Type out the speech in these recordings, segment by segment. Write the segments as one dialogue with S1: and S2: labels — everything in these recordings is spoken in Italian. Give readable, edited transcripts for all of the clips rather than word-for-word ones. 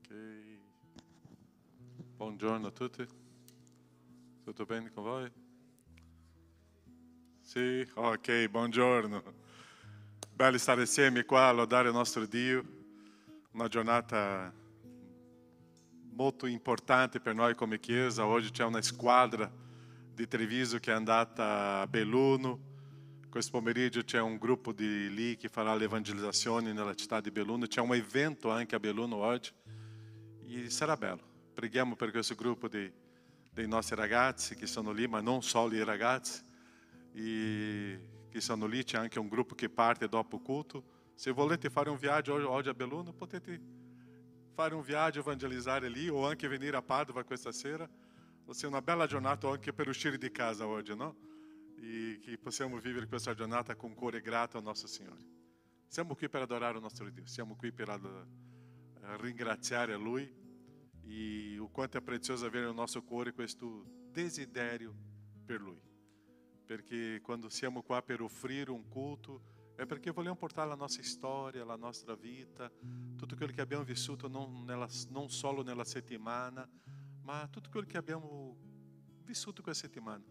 S1: Ok. Buongiorno a tutti. Tutto bene con voi? Sì? Ok, buongiorno. Bello stare insieme qua a lodare il nostro Dio. Una giornata molto importante per noi come Chiesa. Oggi c'è una squadra di Treviso che è andata a Belluno. Questo pomeriggio c'è un gruppo di lì che farà l'evangelizzazione nella città di Belluno. C'è un evento anche a Belluno oggi e sarà bello. Preghiamo per questo gruppo dei nostri ragazzi che sono lì, ma non solo i ragazzi che sono lì. C'è anche un gruppo che parte dopo o culto. Se volete fare un viaggio oggi a Belluno, potete fare un viaggio, evangelizzare lì o anche venire a Padova questa sera. Vai ser una bella giornata anche per uscire di casa oggi, no? E che possiamo vivere questa giornata con cuore grato ao nosso Signore. Siamo qui per adorare il nostro Dio, siamo qui per ringraziare a Lui e o quanto è prezioso avere nel nostro cuore questo desiderio per Lui. Perché quando siamo qua per offrire un culto è perché vogliamo portare la nostra storia, la nostra vita, tutto quello che abbiamo vissuto non solo nella settimana, ma tutto quello che abbiamo vissuto questa settimana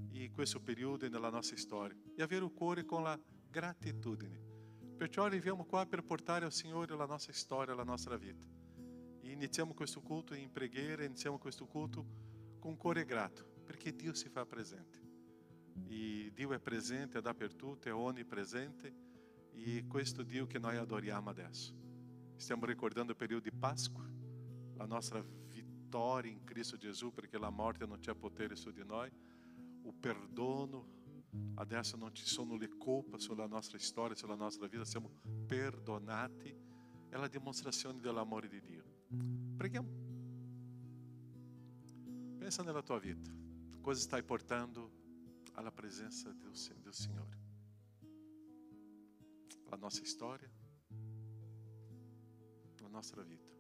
S1: e questo periodo nella nostra storia, e avere il cuore con la gratitudine. Perciò arriviamo qua per portare al Signore la nostra storia, la nostra vita. E iniziamo questo culto in preghiera, iniziamo questo culto con cuore grato, perché Dio si fa presente. E Dio è presente dappertutto, è onnipresente, e questo Dio che noi adoriamo adesso. Stiamo ricordando il periodo di Páscoa, la nostra vittoria in Cristo Gesù, perché la morte non c'è potere su di noi. O perdono, adesso non ci sono le colpe sulla nostra storia, sulla nostra vita, siamo perdonati, è la dimostrazione dell'amore di Dio. Preghiamo. Pensa nella tua vita, cosa stai portando alla presenza del Signore? La nostra storia, la nostra vita.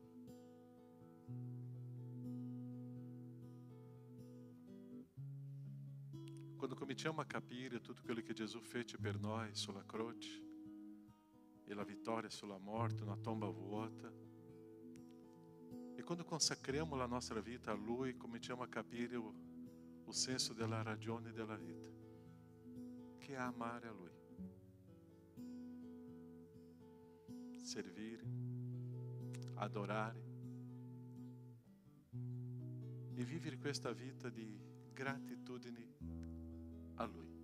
S1: Quando cominciamo a capire tutto quello che Gesù fece per noi sulla croce e la vittoria sulla morte, una tomba vuota, e quando consacriamo la nostra vita a Lui, cominciamo a capire o senso della ragione della vita, che è amare a Lui, servire, adorare e vivere questa vita di gratitudine a Lui.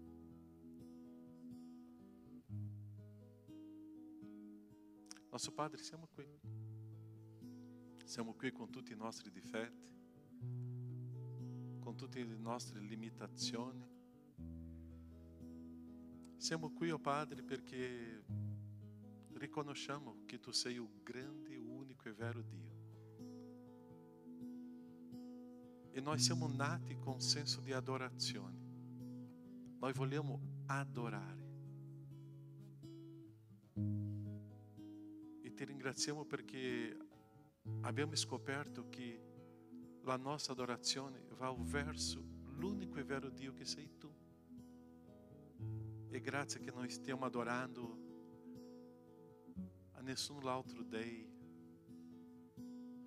S1: Nosso Padre, siamo qui. Siamo qui con tutti i nostri difetti, con tutte le nostre limitazioni. Siamo qui, oh Padre, perché riconosciamo che Tu sei o grande, unico e vero Dio. E noi siamo nati con senso di adorazione. Noi vogliamo adorare. E Ti ringraziamo perché abbiamo scoperto che la nostra adorazione va verso l'unico e vero Dio che sei Tu. E grazie che noi stiamo adorando a nessun altro Dei,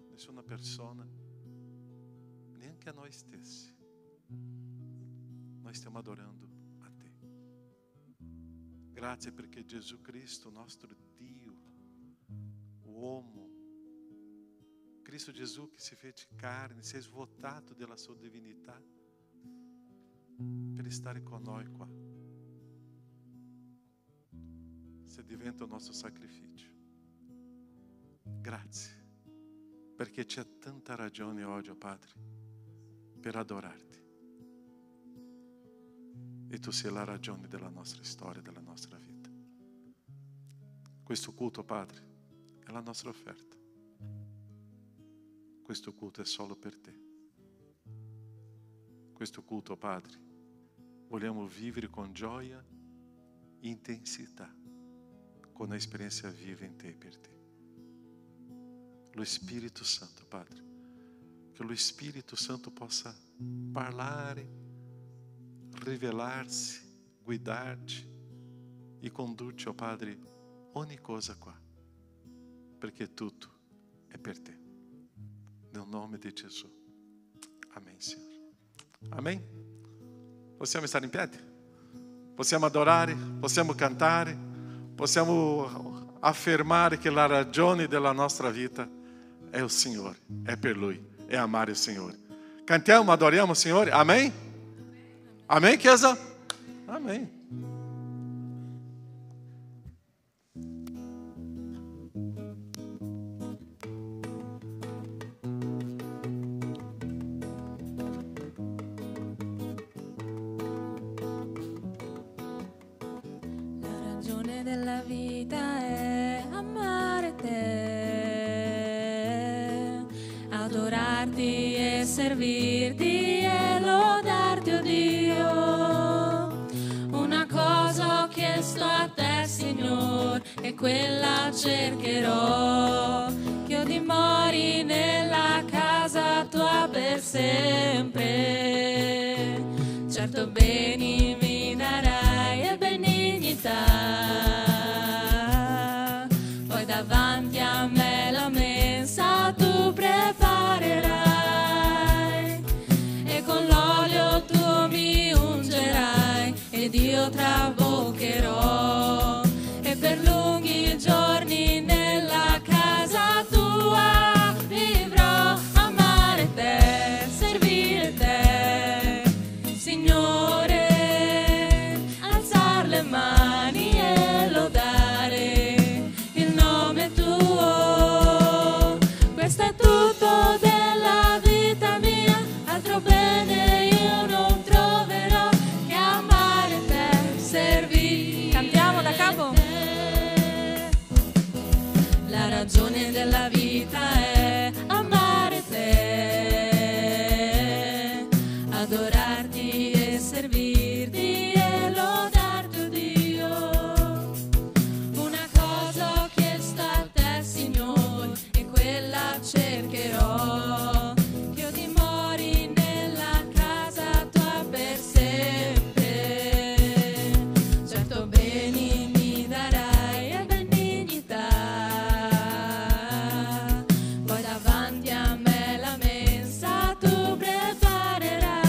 S1: nessuna persona, neanche a noi stessi. Noi stiamo adorando a Te. Grazie perché Gesù Cristo, nostro Dio, uomo, Cristo Gesù che si fece carne, si è svuotato della sua divinità per stare con noi qua. Se diventa il nostro sacrificio. Grazie, perché c'è tanta ragione oggi, oh Padre, per adorarti. E Tu sei la ragione della nostra storia, della nostra vita. Questo culto, Padre, è la nostra offerta. Questo culto è solo per Te. Questo culto, Padre, vogliamo vivere con gioia e intensità, con a esperienza viva in Te e per Te. Lo Spirito Santo, Padre, che lo Spirito Santo possa parlare, rivelar-se, guidar-te e condurre-te, oh Padre, ogni cosa qua, perché tutto è per Te. nel nome di Gesù. Amen, Signore. Amen. Possiamo stare in piedi? Possiamo adorare? Possiamo cantare? Possiamo affermare che la ragione della nostra vita è il Signore, è per Lui, è amare il Signore. Cantiamo, adoriamo il Signore. Amen? Amen, Chiesa? Amen.
S2: Della vita è amare te, adorarti e servirti e lodarti, oh Dio. Una cosa ho chiesto a te, Signore, e quella cercherò, che io dimori nella casa tua per sempre. Certo beni mi darai e benignità, davanti a me la mensa tu preparerai, e con l'olio tu mi ungerai, ed io traboccherò, e per lunghi giorni nella casa tua vivrò. Amare te, servire te, Signore, alzar le mani e lodare tuo. Questo è tutto della vita mia, altro bene io non troverò che amare te, servire. Cantiamo da capo. La ragione della vita è amare te, adorarti e servirti e lodarti, oh Dio. Una cosa ho chiesto a te, Signore, e quella cercherò, che io dimori nella casa tua per sempre. Certo beni mi darai e benignità, poi davanti a me la mensa tu preparerai,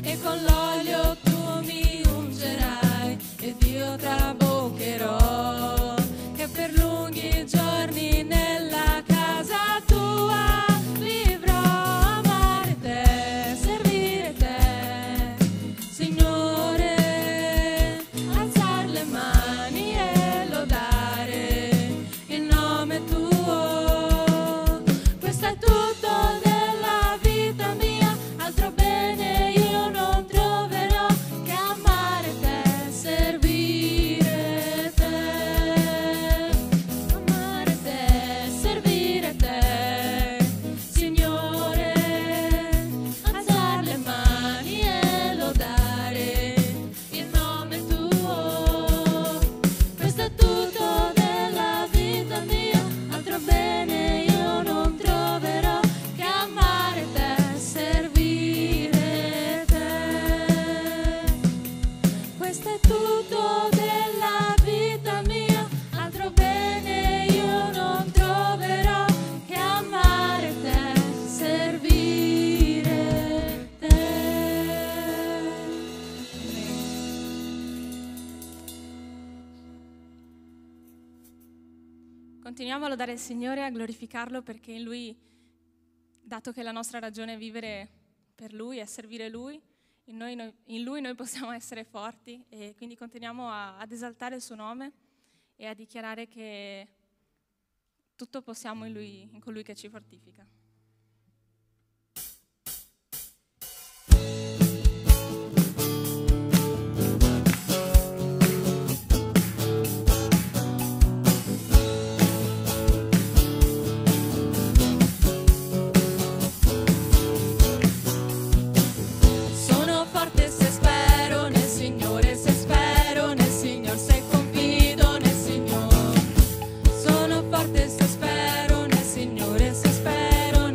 S2: e con l'olio tu mi ungerai, ed io traboccherò, che per lunghi giorni nella casa tua vivrò. Amare te, servire te, Signore, alzar le mani e lodare il nome tuo. Questo è tutto della vita mia, altro bene io non troverò che amare te, servire te. Amare te, servire te, Signore, alzar le mani e lodare il nome tuo. Questo è tutto della vita mia, altro bene io non troverò che amare te, servire te. Questo è tutto della vita mia, altro bene io non troverò che amare te, servire te. Continuiamo a lodare il Signore e a glorificarlo, perché in Lui, dato che la nostra ragione è vivere per Lui e servire Lui, in Lui noi possiamo essere forti, e quindi continuiamo ad esaltare il suo nome e a dichiarare che tutto possiamo in Lui, in colui che ci fortifica. Sono forte se spero nel Signore, se spero nel Signore, se confido nel Signore. Sono forte se spero nel Signore, se spero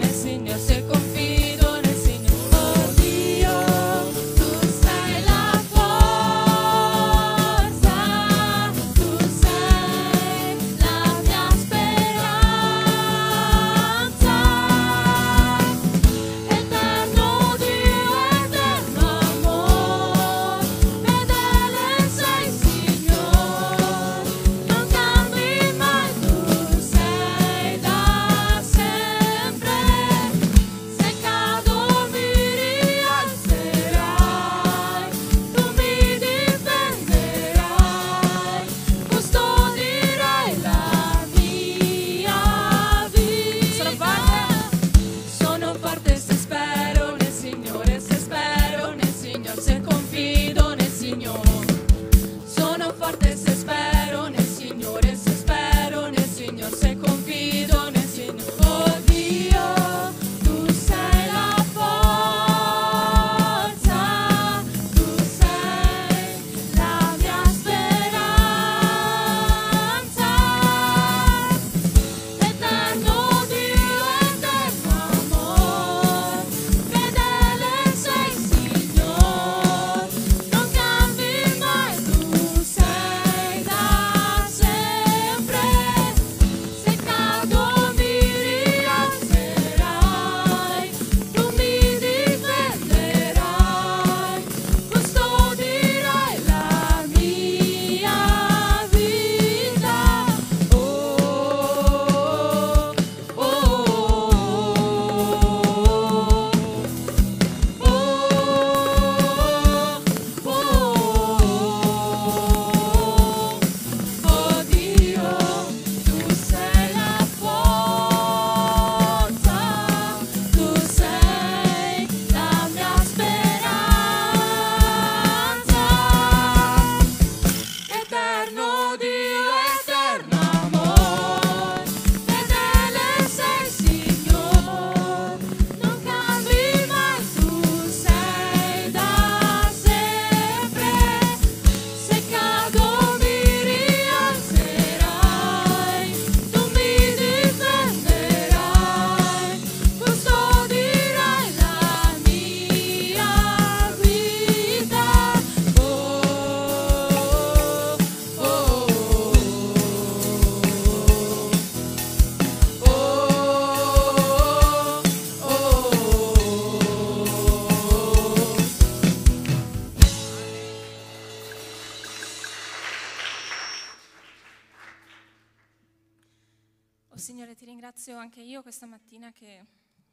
S2: ringrazio anche io questa mattina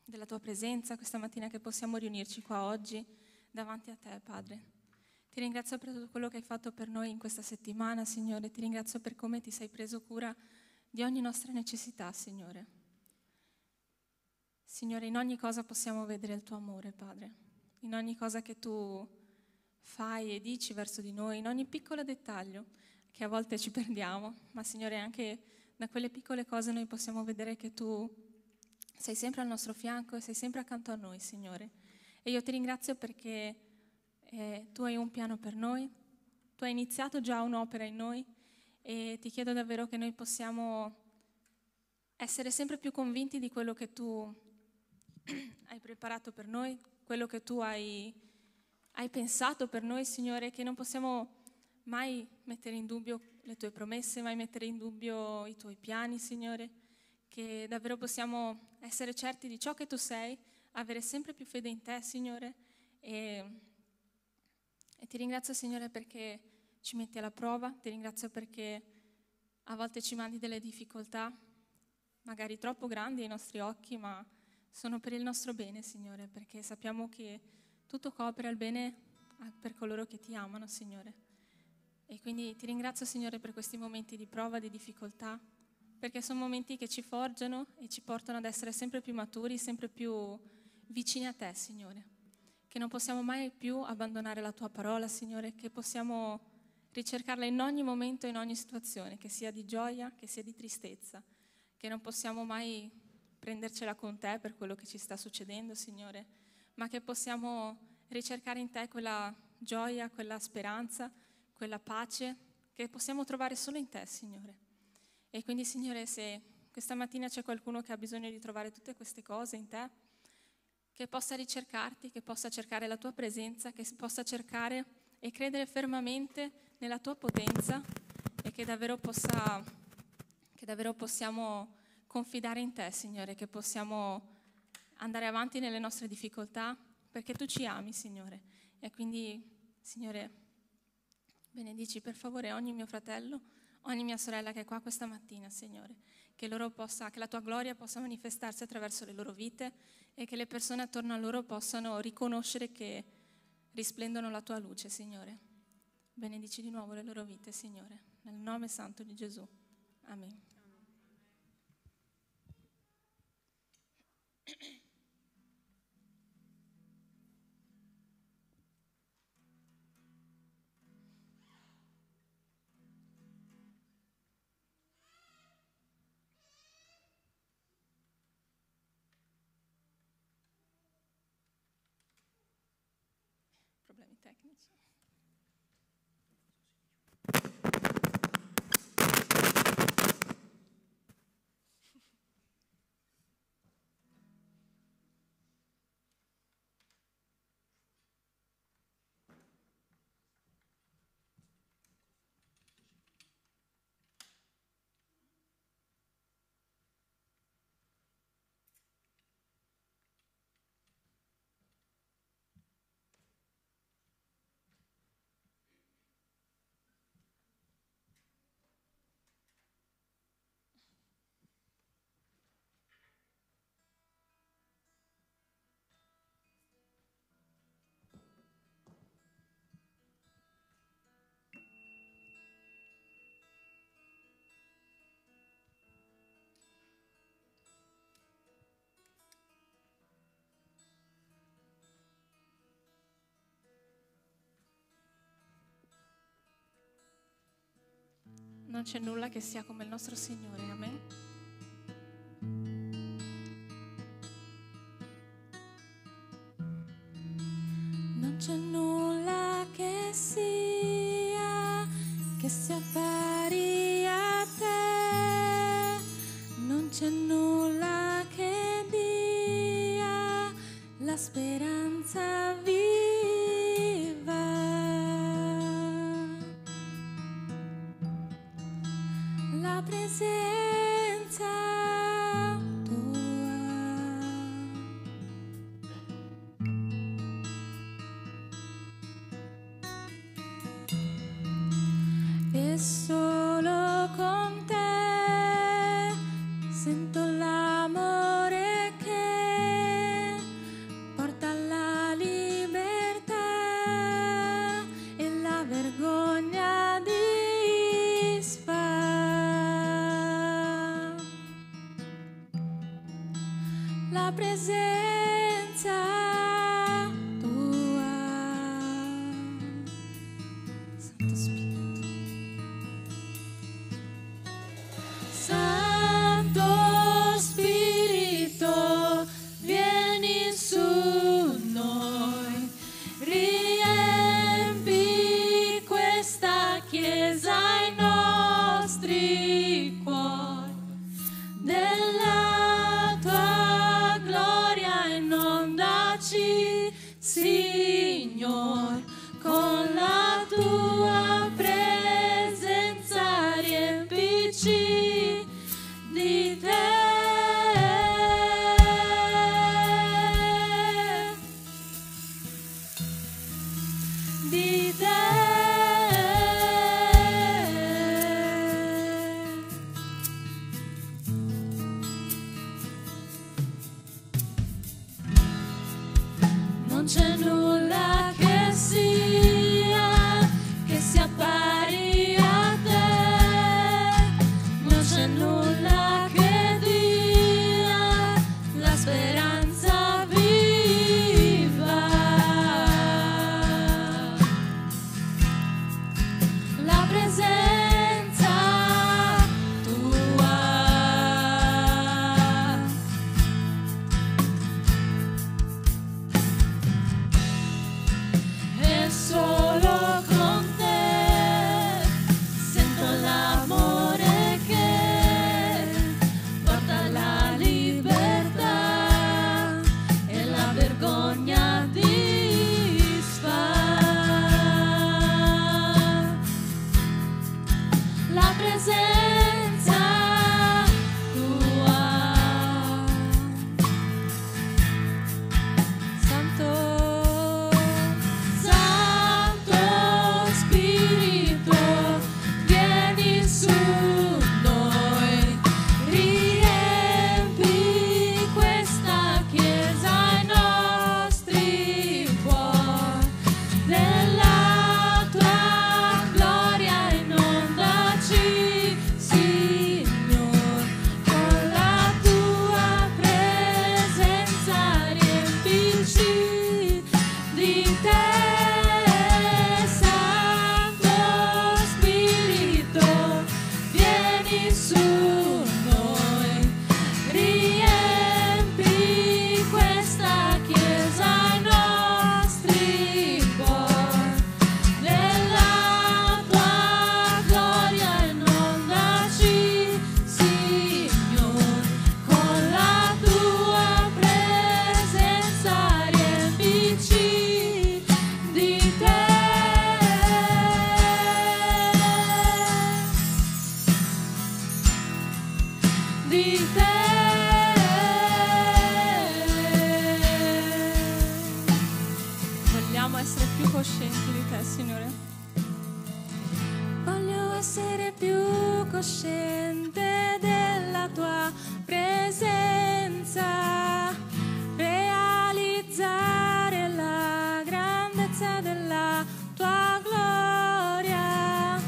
S2: della tua presenza, questa mattina che possiamo riunirci qua oggi davanti a te, Padre. Ti ringrazio per tutto quello che hai fatto per noi in questa settimana, Signore. Ti ringrazio per come ti sei preso cura di ogni nostra necessità, Signore. Signore, in ogni cosa possiamo vedere il tuo amore, Padre. In ogni cosa che tu fai e dici verso di noi, in ogni piccolo dettaglio che a volte ci perdiamo, ma Signore anche da quelle piccole cose noi possiamo vedere che tu sei sempre al nostro fianco e sei sempre accanto a noi, Signore. E io ti ringrazio perché tu hai un piano per noi, tu hai iniziato già un'opera in noi e ti chiedo davvero che noi possiamo essere sempre più convinti di quello che tu hai preparato per noi, quello che tu hai pensato per noi, Signore, che non possiamo mai mettere in dubbio le tue promesse, mai mettere in dubbio i tuoi piani, Signore, che davvero possiamo essere certi di ciò che tu sei, avere sempre più fede in te, Signore, e ti ringrazio, Signore, perché ci metti alla prova, ti ringrazio perché a volte ci mandi delle difficoltà, magari troppo grandi ai nostri occhi, ma sono per il nostro bene, Signore, perché sappiamo che tutto coopera al bene per coloro che ti amano, Signore. E quindi ti ringrazio, Signore, per questi momenti di prova, di difficoltà, perché sono momenti che ci forgiano e ci portano ad essere sempre più maturi, sempre più vicini a te, Signore. Che non possiamo mai più abbandonare la tua parola, Signore, che possiamo ricercarla in ogni momento, in ogni situazione, che sia di gioia, che sia di tristezza, che non possiamo mai prendercela con te per quello che ci sta succedendo, Signore, ma che possiamo ricercare in te quella gioia, quella speranza, quella pace che possiamo trovare solo in te, Signore. E quindi, Signore, se questa mattina c'è qualcuno che ha bisogno di trovare tutte queste cose in te, che possa ricercarti, che possa cercare la tua presenza, che possa cercare e credere fermamente nella tua potenza e che davvero possiamo confidare in te, Signore, che possiamo andare avanti nelle nostre difficoltà, perché tu ci ami, Signore. E quindi, Signore, benedici per favore ogni mio fratello, ogni mia sorella che è qua questa mattina, Signore, che la tua gloria possa manifestarsi attraverso le loro vite e che le persone attorno a loro possano riconoscere che risplendono la tua luce, Signore. Benedici di nuovo le loro vite, Signore, nel nome santo di Gesù. Amen. Problemi tecnici. Non c'è nulla che sia come il nostro Signore, amen. Non c'è nulla che sia pari a te, non c'è nulla che dia la speranza viva. La presenza tua e solo con te sento la la presenza tua. Santo Spirito. Santo Spirito, vieni su noi, riempi questa chiesa, i nostri cuori, della tua gloria inondaci, Signor, con la tua presenza riempici di te. Di te. Non c'è nulla che sia pari a te, non c'è nulla che dia la speranza viva, la presenza tua. E solo con te sento l'amore che porta la libertà e la vergogna disfa. La presenza tua. Santo Spirito, vieni su noi, riempi questa chiesa, i nostri cuori, della tua gloria inondaci, Signor, con la tua presenza riempici di te. Santo Spirito, vieni su noi, riempi questa chiesa, i nostri cuori, della tua gloria inondaci, Signor, con la tua presenza riempici di te. Di te. Vogliamo essere più coscienti di te, Signore. Voglio essere più cosciente della tua presenza, realizzare la grandezza della tua gloria.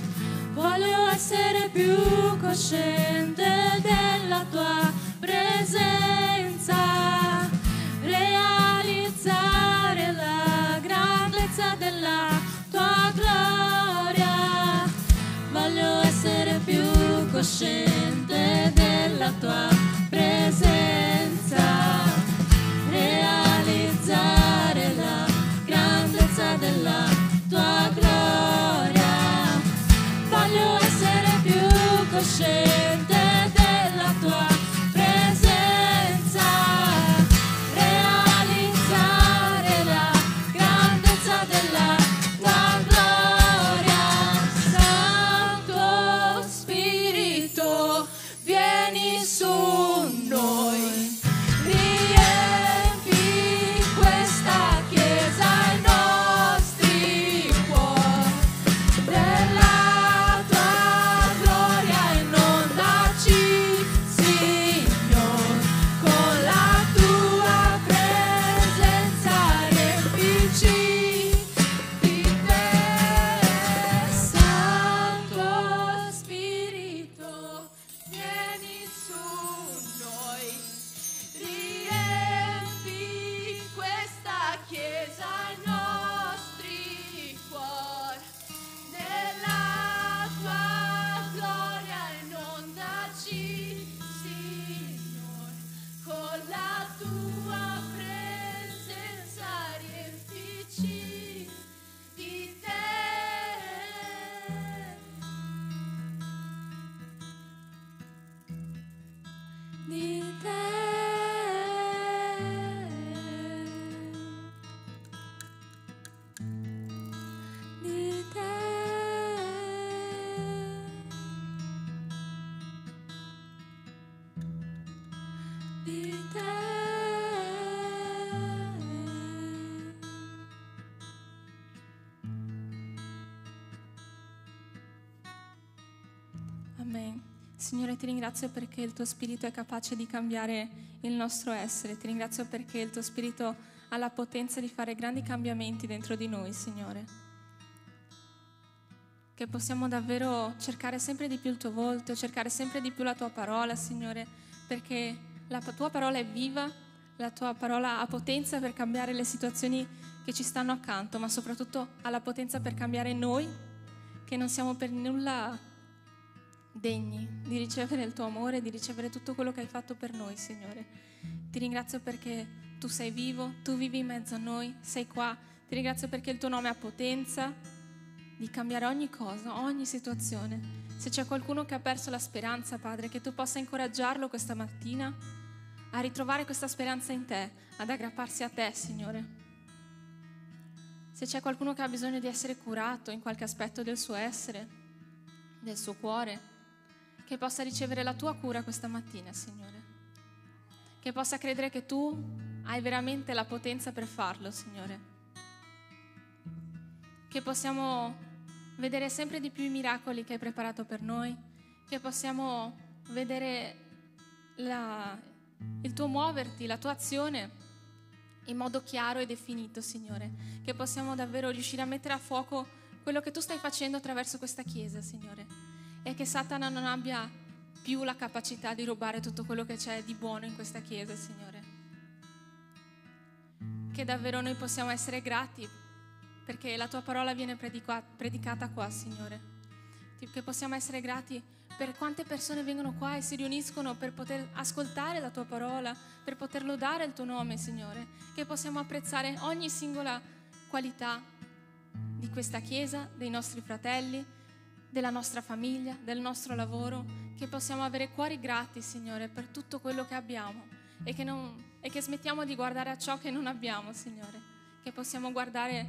S2: Voglio essere più cosciente della tua presenza, realizzare la grandezza della tua gloria. Voglio essere più cosciente della tua presenza, realizzare la grandezza della tua gloria. Voglio essere più cosciente Amen. Signore, ti ringrazio perché il tuo spirito è capace di cambiare il nostro essere. Ti ringrazio perché il tuo spirito ha la potenza di fare grandi cambiamenti dentro di noi, Signore. Che possiamo davvero cercare sempre di più il tuo volto, cercare sempre di più la tua parola, Signore, perché la tua parola è viva, la tua parola ha potenza per cambiare le situazioni che ci stanno accanto, ma soprattutto ha la potenza per cambiare noi, che non siamo per nulla degni di ricevere il tuo amore, di ricevere tutto quello che hai fatto per noi, Signore. Ti ringrazio perché tu sei vivo, tu vivi in mezzo a noi, sei qua. Ti ringrazio perché il tuo nome ha potenza di cambiare ogni cosa, ogni situazione. Se c'è qualcuno che ha perso la speranza, Padre, che tu possa incoraggiarlo questa mattina a ritrovare questa speranza in te, ad aggrapparsi a te, Signore. Se c'è qualcuno che ha bisogno di essere curato in qualche aspetto del suo essere, del suo cuore, che possa ricevere la tua cura questa mattina, Signore. Che possa credere che tu hai veramente la potenza per farlo, Signore. Che possiamo vedere sempre di più i miracoli che hai preparato per noi, che possiamo vedere il tuo muoverti, la tua azione in modo chiaro e definito, Signore. Che possiamo davvero riuscire a mettere a fuoco quello che tu stai facendo attraverso questa Chiesa, Signore. E che Satana non abbia più la capacità di rubare tutto quello che c'è di buono in questa Chiesa, Signore. Che davvero noi possiamo essere grati perché la tua parola viene predicata qua, Signore. Che possiamo essere grati per quante persone vengono qua e si riuniscono per poter ascoltare la tua parola, per poter lodare il tuo nome, Signore. Che possiamo apprezzare ogni singola qualità di questa Chiesa, dei nostri fratelli, della nostra famiglia, del nostro lavoro. Che possiamo avere cuori grati, Signore, per tutto quello che abbiamo e che smettiamo di guardare a ciò che non abbiamo, Signore. Che possiamo guardare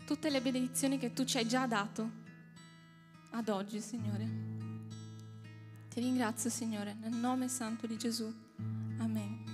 S2: tutte le benedizioni che tu ci hai già dato ad oggi, Signore. Ti ringrazio, Signore, nel nome santo di Gesù. Amen.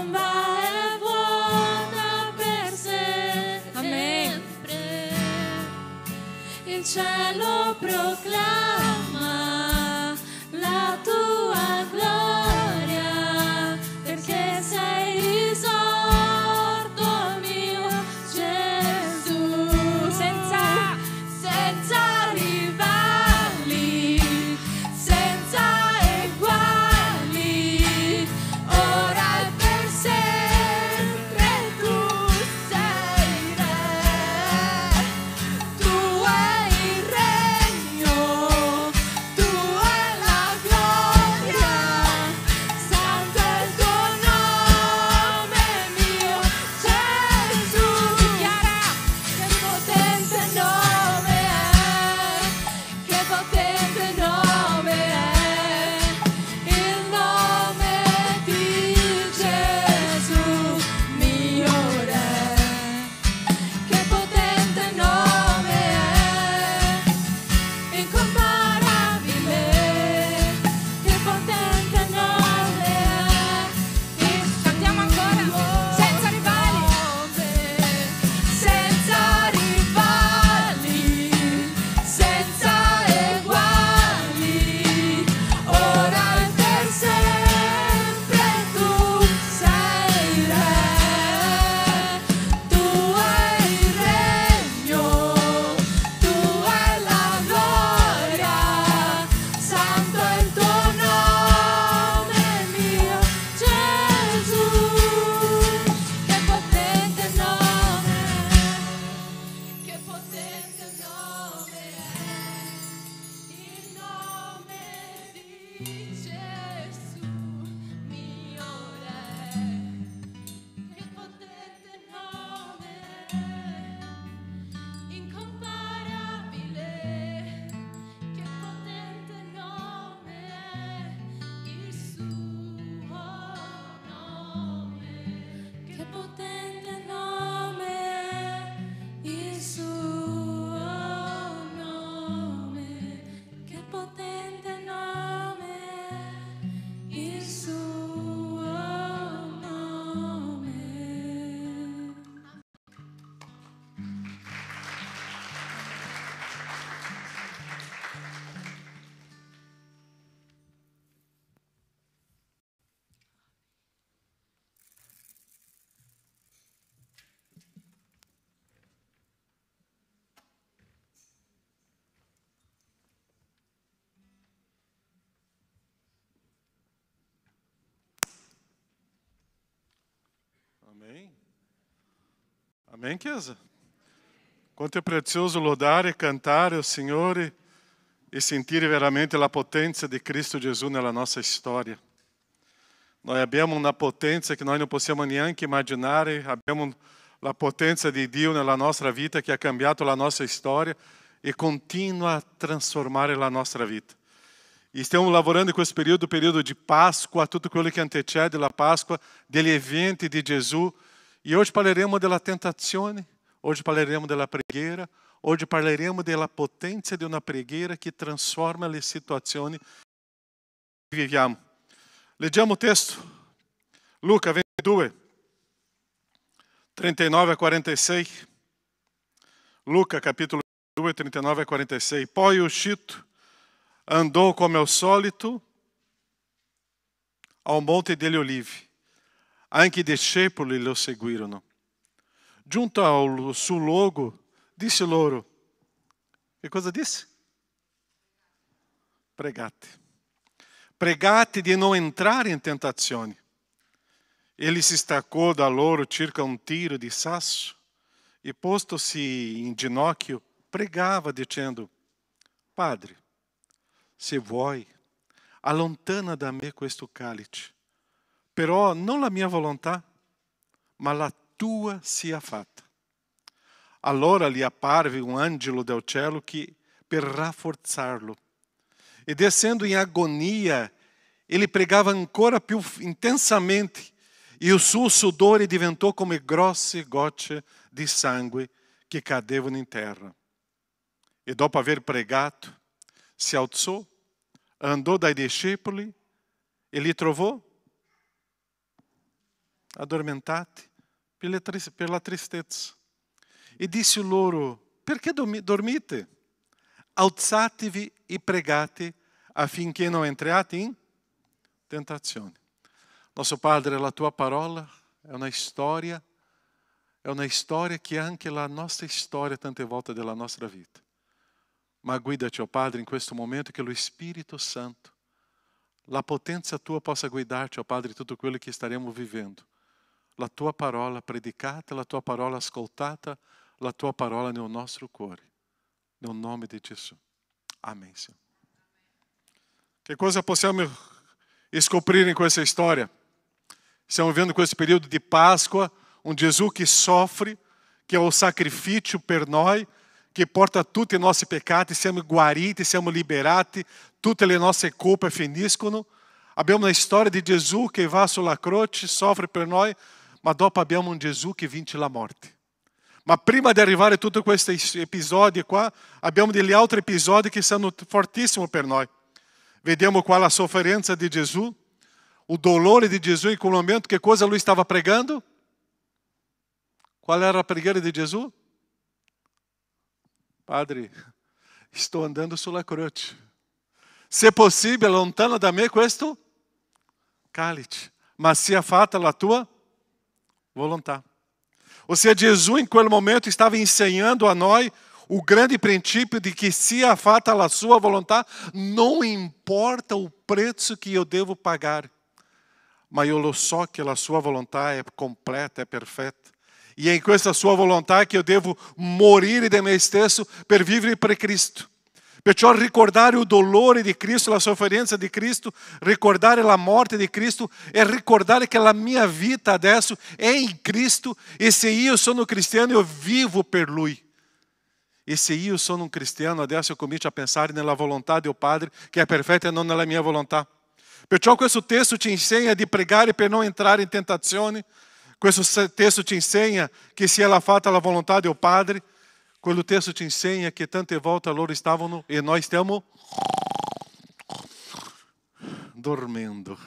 S3: tomba è vuota per sempre.
S2: Amen.
S3: Il cielo proclama la tua gloria, perché sei risorto mio Gesù, senza rivali, senza eguali, ora e per sempre tu sei re. Tu hai il regno, tu hai la gloria, santo è il tuo nome mio Gesù. Dichiara che potente nome è, che potente nome è, il nome di Gesù mio re. Che potente nome è, incomparabile. Che potente nome è,
S2: Cantiamo ancora. Senza rivali.
S3: senza rivali, senza eguali, ora e per sempre tu sei re. Tu hai il regno, tu hai la gloria, santo è il tuo nome mio Gesù. Che potente nome è, che potente nome è, il nome di Gesù mio re. Che potente nome è, incomparabile. Che potente nome è, il suo nome. Che potente nome è, il suo nome. Che potente nome è, il suo nome.
S1: Amém? Amém, chiesa? Quanto è prezioso lodare e cantare il Signore e sentire veramente la potenza di Cristo Gesù nella nostra storia. Noi abbiamo una potenza che noi non possiamo neanche immaginare, abbiamo la potenza di Dio nella nostra vita che ha cambiato la nostra storia e continua a trasformare la nostra vita. E stiamo lavorando in questo periodo di Páscoa, tutto quello che antecede la Páscoa, degli eventi di Gesù. E hoje parleremo della tentazione, hoje parleremo della preghiera, hoje parleremo della potenza di una preghiera che trasforma le situazioni che viviamo. Leggiamo il testo, Luca 22, 39 a 46. Luca capitolo 22, 39 a 46. Poi uscito, andou come ao solito ao Monte degli Olivi. Anche i discepoli lo seguirono. Giunto sul luogo, disse loro, che cosa disse? Pregate. Pregate di non entrare in tentazione. Ele si staccò da loro circa un tiro di sasso e postosi in ginocchio, pregava dicendo, Padre, se vuoi, allontana da me questo calice, però non la mia volontà, ma la tua sia fatta. Allora gli apparve un angelo del cielo che, per rafforzarlo, e descendo em agonia, ele pregava ancora più intensamente, e o suo sudore diventou come grosse gocce di sangue che cadevano in terra. E dopo aver pregato, si alzò, andò dai discepoli e li trovò addormentati per la tristezza. E disse loro, perché dormite? Alzatevi e pregate affinché non entriate in tentazione. Nosso Padre, la tua parola è una storia che è anche la nostra storia tante volte della nostra vita. Ma guidaci, oh Padre, in questo momento che lo Spirito Santo, la potenza tua possa guidarci, oh Padre, tutto quello che staremo vivendo. La tua parola predicata, la tua parola ascoltata, la tua parola nel nostro cuore. Nel nome di Gesù. Amém, Senhor. Che cosa possiamo scoprire in questa storia? Stiamo vivendo questo periodo di Páscoa, un Gesù che soffre, che è o sacrifício per noi, che porta tutti i nostri peccati, siamo guariti, siamo liberati, tutte le nostre colpe finiscono. Abbiamo una storia di Gesù che va sulla croce, soffre per noi, ma dopo abbiamo un Gesù che vince la morte. Ma prima di arrivare a tutti questi episodi qua, abbiamo degli altri episodi che sono fortissimi per noi. Vediamo qua la sofferenza di Gesù, o dolore di Gesù in quel momento. Che cosa lui stava pregando? Qual era a preghiera di Gesù? Padre, sto andando sulla croce. Se possibile, allontana da me questo cálice, ma sia fatta la tua volontà. Ou seja, Jesus em quel momento estava ensinando a nós o grande princípio de que sia fatta a sua vontade, não importa o preço que eu devo pagar, mas eu lo so que a sua vontade é completa, é perfeita. E é em questa sua vontade que eu devo morire de me stesso per vivere per Cristo. Perciò ricordare il dolore di Cristo, la sofferenza di Cristo, ricordare la morte di Cristo e ricordare che la mia vita adesso è in Cristo e se io sono cristiano io vivo per Lui. E se io sono un cristiano adesso io comincio a pensare nella volontà del Padre che è perfetta e non nella mia volontà. Perciò questo testo ti insegna di pregare per non entrare in tentazione. Questo testo ti insegna che sia fatta la volontà del Padre. Quello testo ti insegna che tante volte loro stavano e noi stiamo dormendo.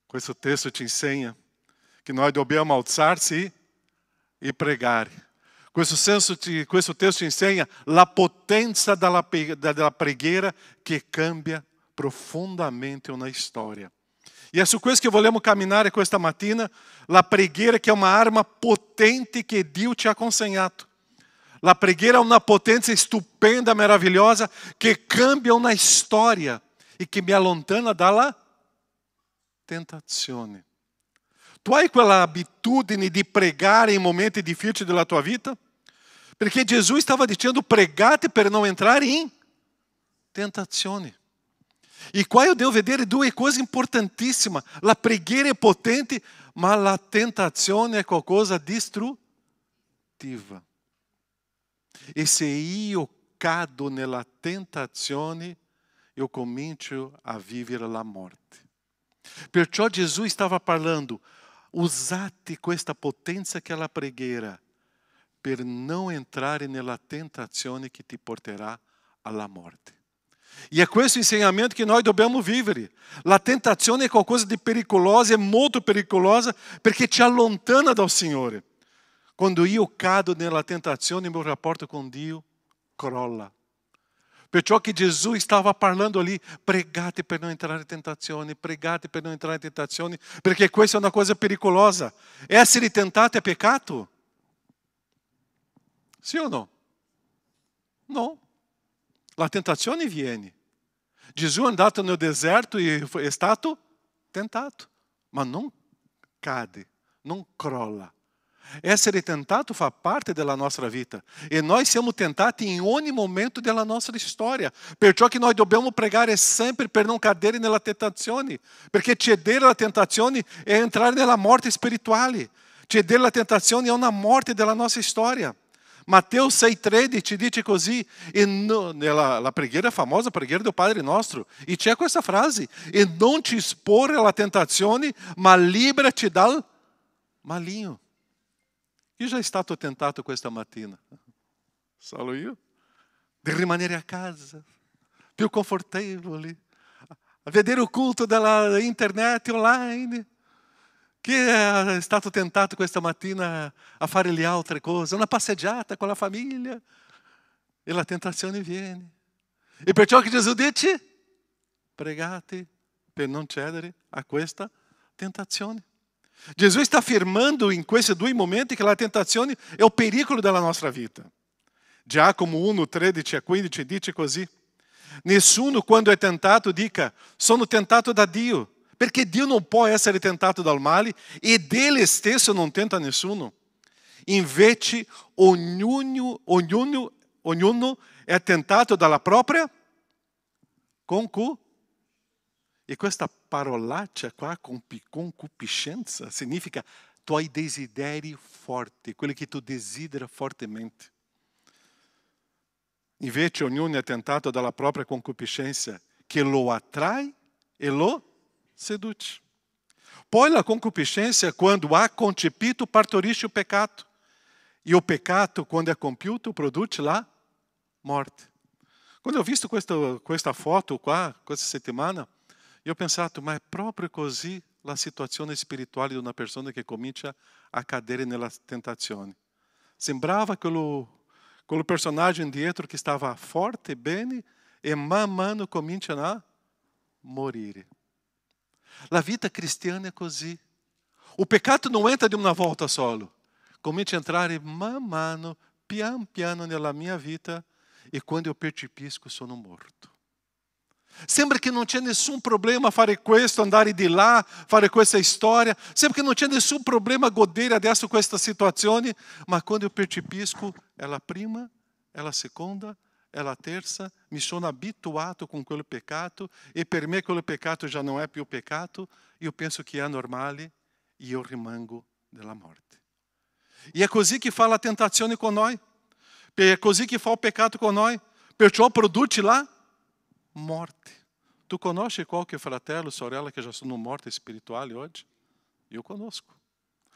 S1: Questo testo ti insegna che noi dobbiamo alzarsi e pregare. Questo testo ti insegna la potenza della preghiera che cambia profondamente una storia. E è su questo che vogliamo camminare questa mattina, la preghiera che è una arma potente che Dio ci ha consegnato. La preghiera è una potenza stupenda, meravigliosa, che cambia una storia e che mi allontana dalla tentazione. Tu hai quella abitudine di pregare in momenti difficili della tua vita? Perché Gesù stava dicendo pregate per non entrare in tentazione. E qua io devo vedere due cose importantissime. La preghiera è potente, ma la tentazione è qualcosa distruttiva. E se io cado nella tentazione, io comincio a vivere la morte. Perciò Gesù stava parlando, usate questa potenza che è la preghiera per non entrare nella tentazione che ti porterà alla morte. E è questo insegnamento che noi dobbiamo vivere. La tentazione è qualcosa di pericolosa, è molto pericolosa perché ci allontana dal Signore. Quando io cado nella tentazione, il mio rapporto con Dio crolla. Perciò che Gesù stava parlando lì, pregate per non entrare in tentazione, pregate per non entrare in tentazione, perché questa è una cosa pericolosa. Essere tentato è peccato? Sì o no? No. La tentazione viene. Gesù è andato nel deserto e è stato tentato, ma non cade, non crolla. Essere tentato fa parte della nostra vita e noi siamo tentati in ogni momento della nostra storia. Perciò che noi dobbiamo pregare sempre per non cadere nella tentazione, perché cedere alla tentazione è entrare nella morte spirituale. Cedere alla tentazione è una morte della nostra storia. Matteo 6,13 dice così, la preghiera famosa, preghiera del Padre nostro, e c'è questa frase, e non ti esporre alla tentazione, ma liberati dal maligno. Io sono stato tentato questa mattina, solo io, di rimanere a casa, più confortevole, a vedere il culto della internet online. Chi è stato tentato questa mattina a fare le altre cose? Una passeggiata con la famiglia e la tentazione viene. E perciò che Gesù dice, pregate per non cedere a questa tentazione. Gesù sta affermando in questi due momenti che la tentazione è il pericolo della nostra vita. Giacomo 1, 13 a 15 dice così: nessuno quando è tentato dica sono tentato da Dio, perché Dio non può essere tentato dal male e dele stesso non tenta nessuno. Invece ognuno è tentato dalla propria concupiscenza. E questa parolaccia qua, concupiscenza, significa tuoi desideri forti, quelli che tu desideri fortemente. Invece ognuno è tentato dalla propria concupiscenza, che lo attrae e lo seduce. Poi la concupiscenza, quando ha concepito, partorisce o peccato. E o peccato, quando è compiuto, produce la morte. Quando ho visto questa foto qua, questa settimana, io ho pensato, ma è proprio così la situazione spirituale di una persona che comincia a cadere nella tentazione. Sembrava quello personaggio dietro che stava forte, bene, e man mano comincia a morire. La vita cristiana è così. O peccato non entra di una volta solo. Comincia a entrare man mano, pian piano nella mia vita, e quando eu percepisco sono morto. Sembra che non c'è nessun problema fare questo, andare di là, fare questa storia. Sembra che non c'è nessun problema godere adesso questa situazione, ma quando eu percepisco è la prima, è la seconda, è la terza, mi sono abituato con quel peccato e per me quel peccato già non è più peccato, io penso che è normale e io rimango nella morte. E è così che fa la tentazione con noi, è così che fa il peccato con noi, perciò produce la morte. Tu conosci qualche fratello, sorella che già sono morti spirituali oggi? Io conosco.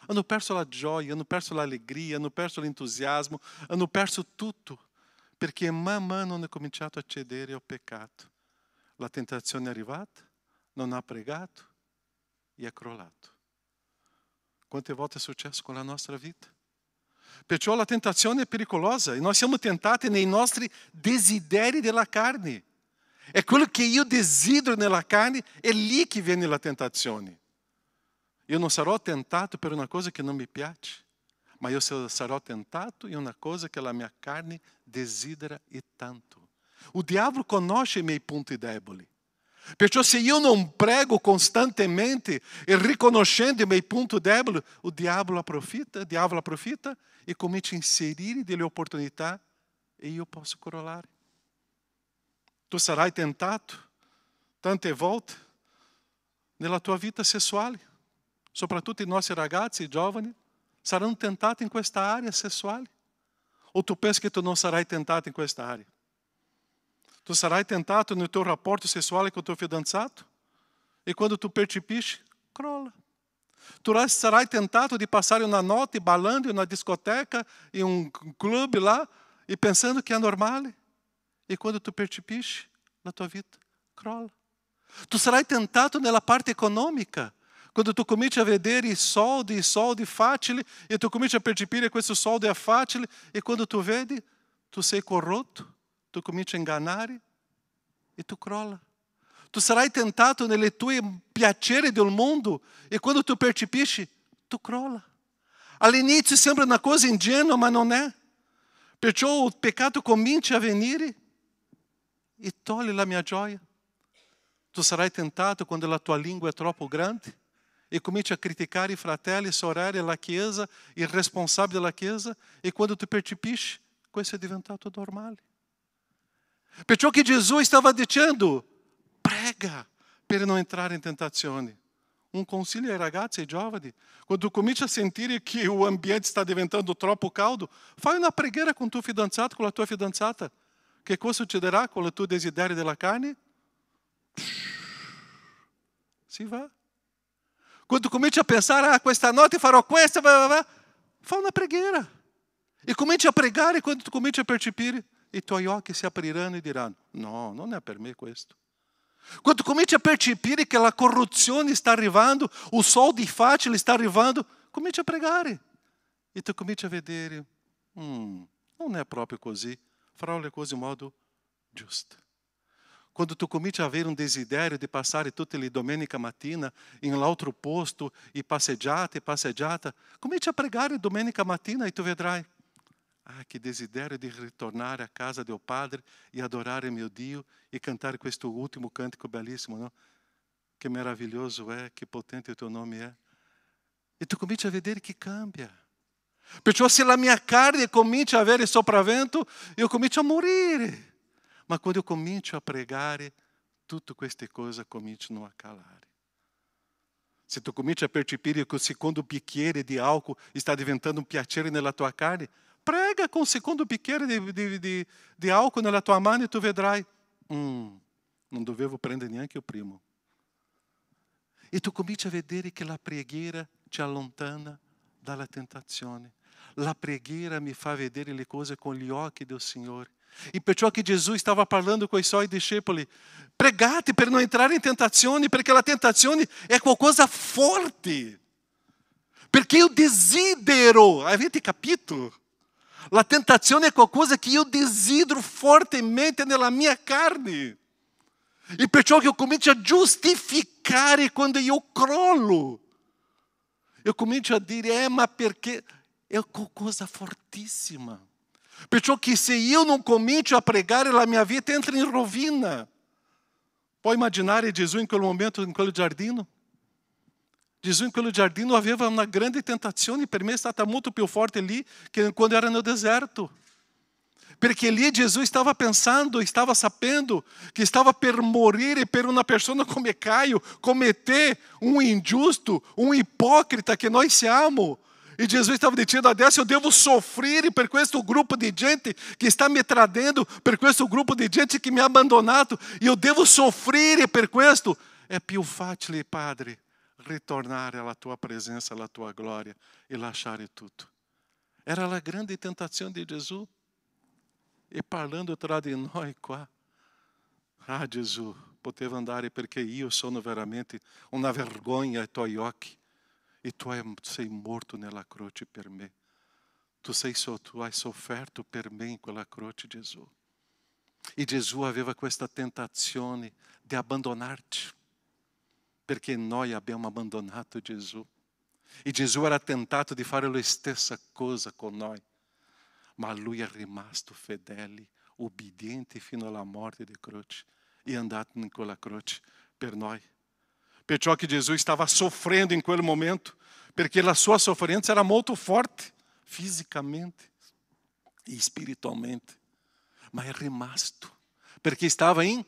S1: Hanno perso la gioia, hanno perso l'allegria, hanno perso l'entusiasmo, hanno perso tutto, perché man mano hanno cominciato a cedere al peccato. La tentazione è arrivata, non ha pregato e è crollato. Quante volte è successo con la nostra vita? Perciò la tentazione è pericolosa e noi siamo tentati nei nostri desideri della carne. È quello che io desidero nella carne, è lì che viene la tentazione. Io non sarò tentato per una cosa che non mi piace, ma io sarò tentato in una cosa che la mia carne desidera e tanto. O diavolo conosce i miei punti deboli. Perciò se io non prego costantemente e riconoscendo i miei punti deboli, o diavolo approfitta e comincia a inserire delle opportunità e io posso crollare. Tu sarai tentato tante volte nella tua vita sessuale, soprattutto i nostri ragazzi e giovani saranno tentati in questa area sessuale. O tu pensi che tu non sarai tentato in questa area? Tu sarai tentato nel tuo rapporto sessuale con il tuo fidanzato e quando tu percepisci, crolla. Tu sarai tentato di passare una notte ballando in una discoteca, in un clube lá, e pensando che è normale. E quando tu percepisci, la tua vita crolla. Tu sarai tentato nella parte economica. Quando tu cominci a vedere i soldi facili, e tu cominci a percepire che questo soldo è facile, e quando tu vedi, tu sei corrotto, tu cominci a ingannare e tu crolla. Tu sarai tentato nelle tue piaceri del mondo e quando tu percepisci, tu crolla. All'inizio sembra una cosa ingenua, ma non è. Perciò il peccato comincia a venire e toglie la mia gioia. Tu sarai tentato quando la tua lingua è troppo grande e cominci a criticare i fratelli e sorelle, la Chiesa, il responsabile della Chiesa, e quando tu percepisci, questo è diventato normale. Perciò che Gesù stava dicendo, prega per non entrare in tentazione. Un consiglio ai ragazzi e ai giovani, quando tu cominci a sentire che o ambiente sta diventando troppo caldo, fai una preghiera con tuo fidanzato, con la tua fidanzata. Che cosa succederà con il tuo desiderio della carne? Si va. Quando tu cominci a pensare, questa notte farò questo, fa una preghiera. E cominci a pregare quando tu cominci a percepire, i tuoi occhi si apriranno e diranno, no, non è per me questo. Quando cominci a percepire che la corruzione sta arrivando, il soldo facile sta arrivando, cominci a pregare. E tu cominci a vedere, non è proprio così, farò le cose in modo giusto. Quando tu cominci a avere un desiderio di passare tutte le domeniche mattina in l'altro posto e passeggiata, cominci a pregare domenica mattina e tu vedrai, che desiderio di ritornare a casa del Padre e adorare mio Dio e cantare questo ultimo cantico bellissimo, no? Che meraviglioso è, che potente il tuo nome è. E tu cominci a vedere che cambia. Perciò se la mia carne comincia a avere sopravvento, io comincio a morire. Ma quando eu comincio a pregare, tutte queste cose cominciano a calare. Se tu cominci a percepire che il secondo bicchiere di álcool está diventando un piacere nella tua carne, prega com o segundo bicchiere di álcool nella tua mano e tu vedrai, non dovevo prendere neanche il primo. E tu cominci a vedere che la preghiera ti allontana dalla tentazione. La preghiera mi fa vedere le cose con gli occhi del Signore. E perciò che Gesù stava parlando con i suoi discepoli, pregate per non entrare in tentazione, perché la tentazione è qualcosa forte. Perché io desidero, avete capito? La tentazione è qualcosa che io desidero fortemente nella mia carne. E perciò che eu comincio a giustificare quando io crollo. Eu comincio a dire, ma perché è qualcosa fortissima. Perciò che se io non comincio a pregare, la mia vita entra in rovina. Puoi immaginare Gesù in quel momento, in quel giardino? Gesù in quel giardino aveva una grande tentazione, per me è stata molto più forte lì che quando era no deserto. Perché lì Gesù stava pensando, stava sapendo che stava per morire per una persona come Caio, come te, um injusto, um ipocrita que nós siamo. E Jesus estava dizendo, adesso eu devo soffrire per questo gruppo di gente che sta mi tradendo, per questo gruppo di gente che mi ha abbandonato, e eu devo soffrire per questo. È più facile, Padre, ritornare alla tua presenza, alla tua gloria e lasciare tutto. Era la grande tentazione di Gesù. E parlando tra di noi qua, Gesù, poteva andare perché io sono veramente una vergogna ai tuoi occhi. E tu sei morto nella croce per me. Tu hai sofferto per me in quella croce, Gesù. E Gesù aveva questa tentazione di abbandonarti, perché noi abbiamo abbandonato Gesù. E Gesù era tentato di fare la stessa cosa con noi. Ma lui è rimasto fedele, obbediente fino alla morte di croce e andato in quella croce per noi. Perciò che Gesù stava soffrendo in quel momento, perché la sua sofferenza era molto forte, fisicamente e spiritualmente. Ma è rimasto, perché stava in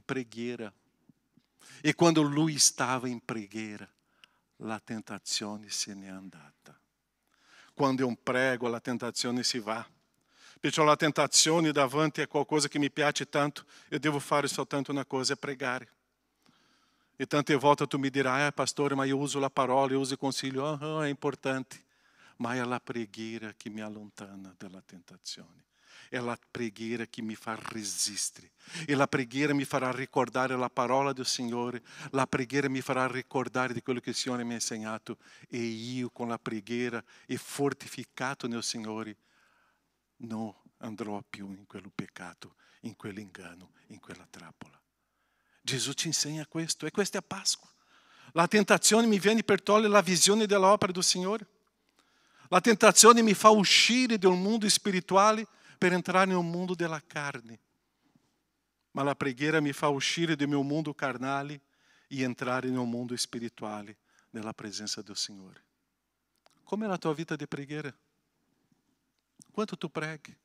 S1: preghiera. E quando lui stava in preghiera, la tentazione se n'è andata. Quando eu prego, la tentazione si va. Perciò la tentazione davanti a qualcosa che mi piace tanto, eu devo fare soltanto una cosa, é pregare. E tante volte tu mi dirai, pastore, ma io uso la parola, io uso il consiglio, è importante. Ma è la preghiera che mi allontana dalla tentazione. È la preghiera che mi fa resistere. E la preghiera mi farà ricordare la parola del Signore. La preghiera mi farà ricordare di quello che il Signore mi ha insegnato. E io con la preghiera e fortificato nel Signore non andrò più in quel peccato, in quell'inganno, in quella trappola. Gesù ci insegna questo, e questa è a Pasqua. La tentazione mi viene per togliere la visione dell'opera del Signore. La tentazione mi fa uscire dal mondo spirituale per entrare nel mondo della carne. Ma la preghiera mi fa uscire del mio mondo carnale e entrare nel mondo spirituale, nella presenza del Signore. Come è la tua vita di preghiera? Quanto tu preghi?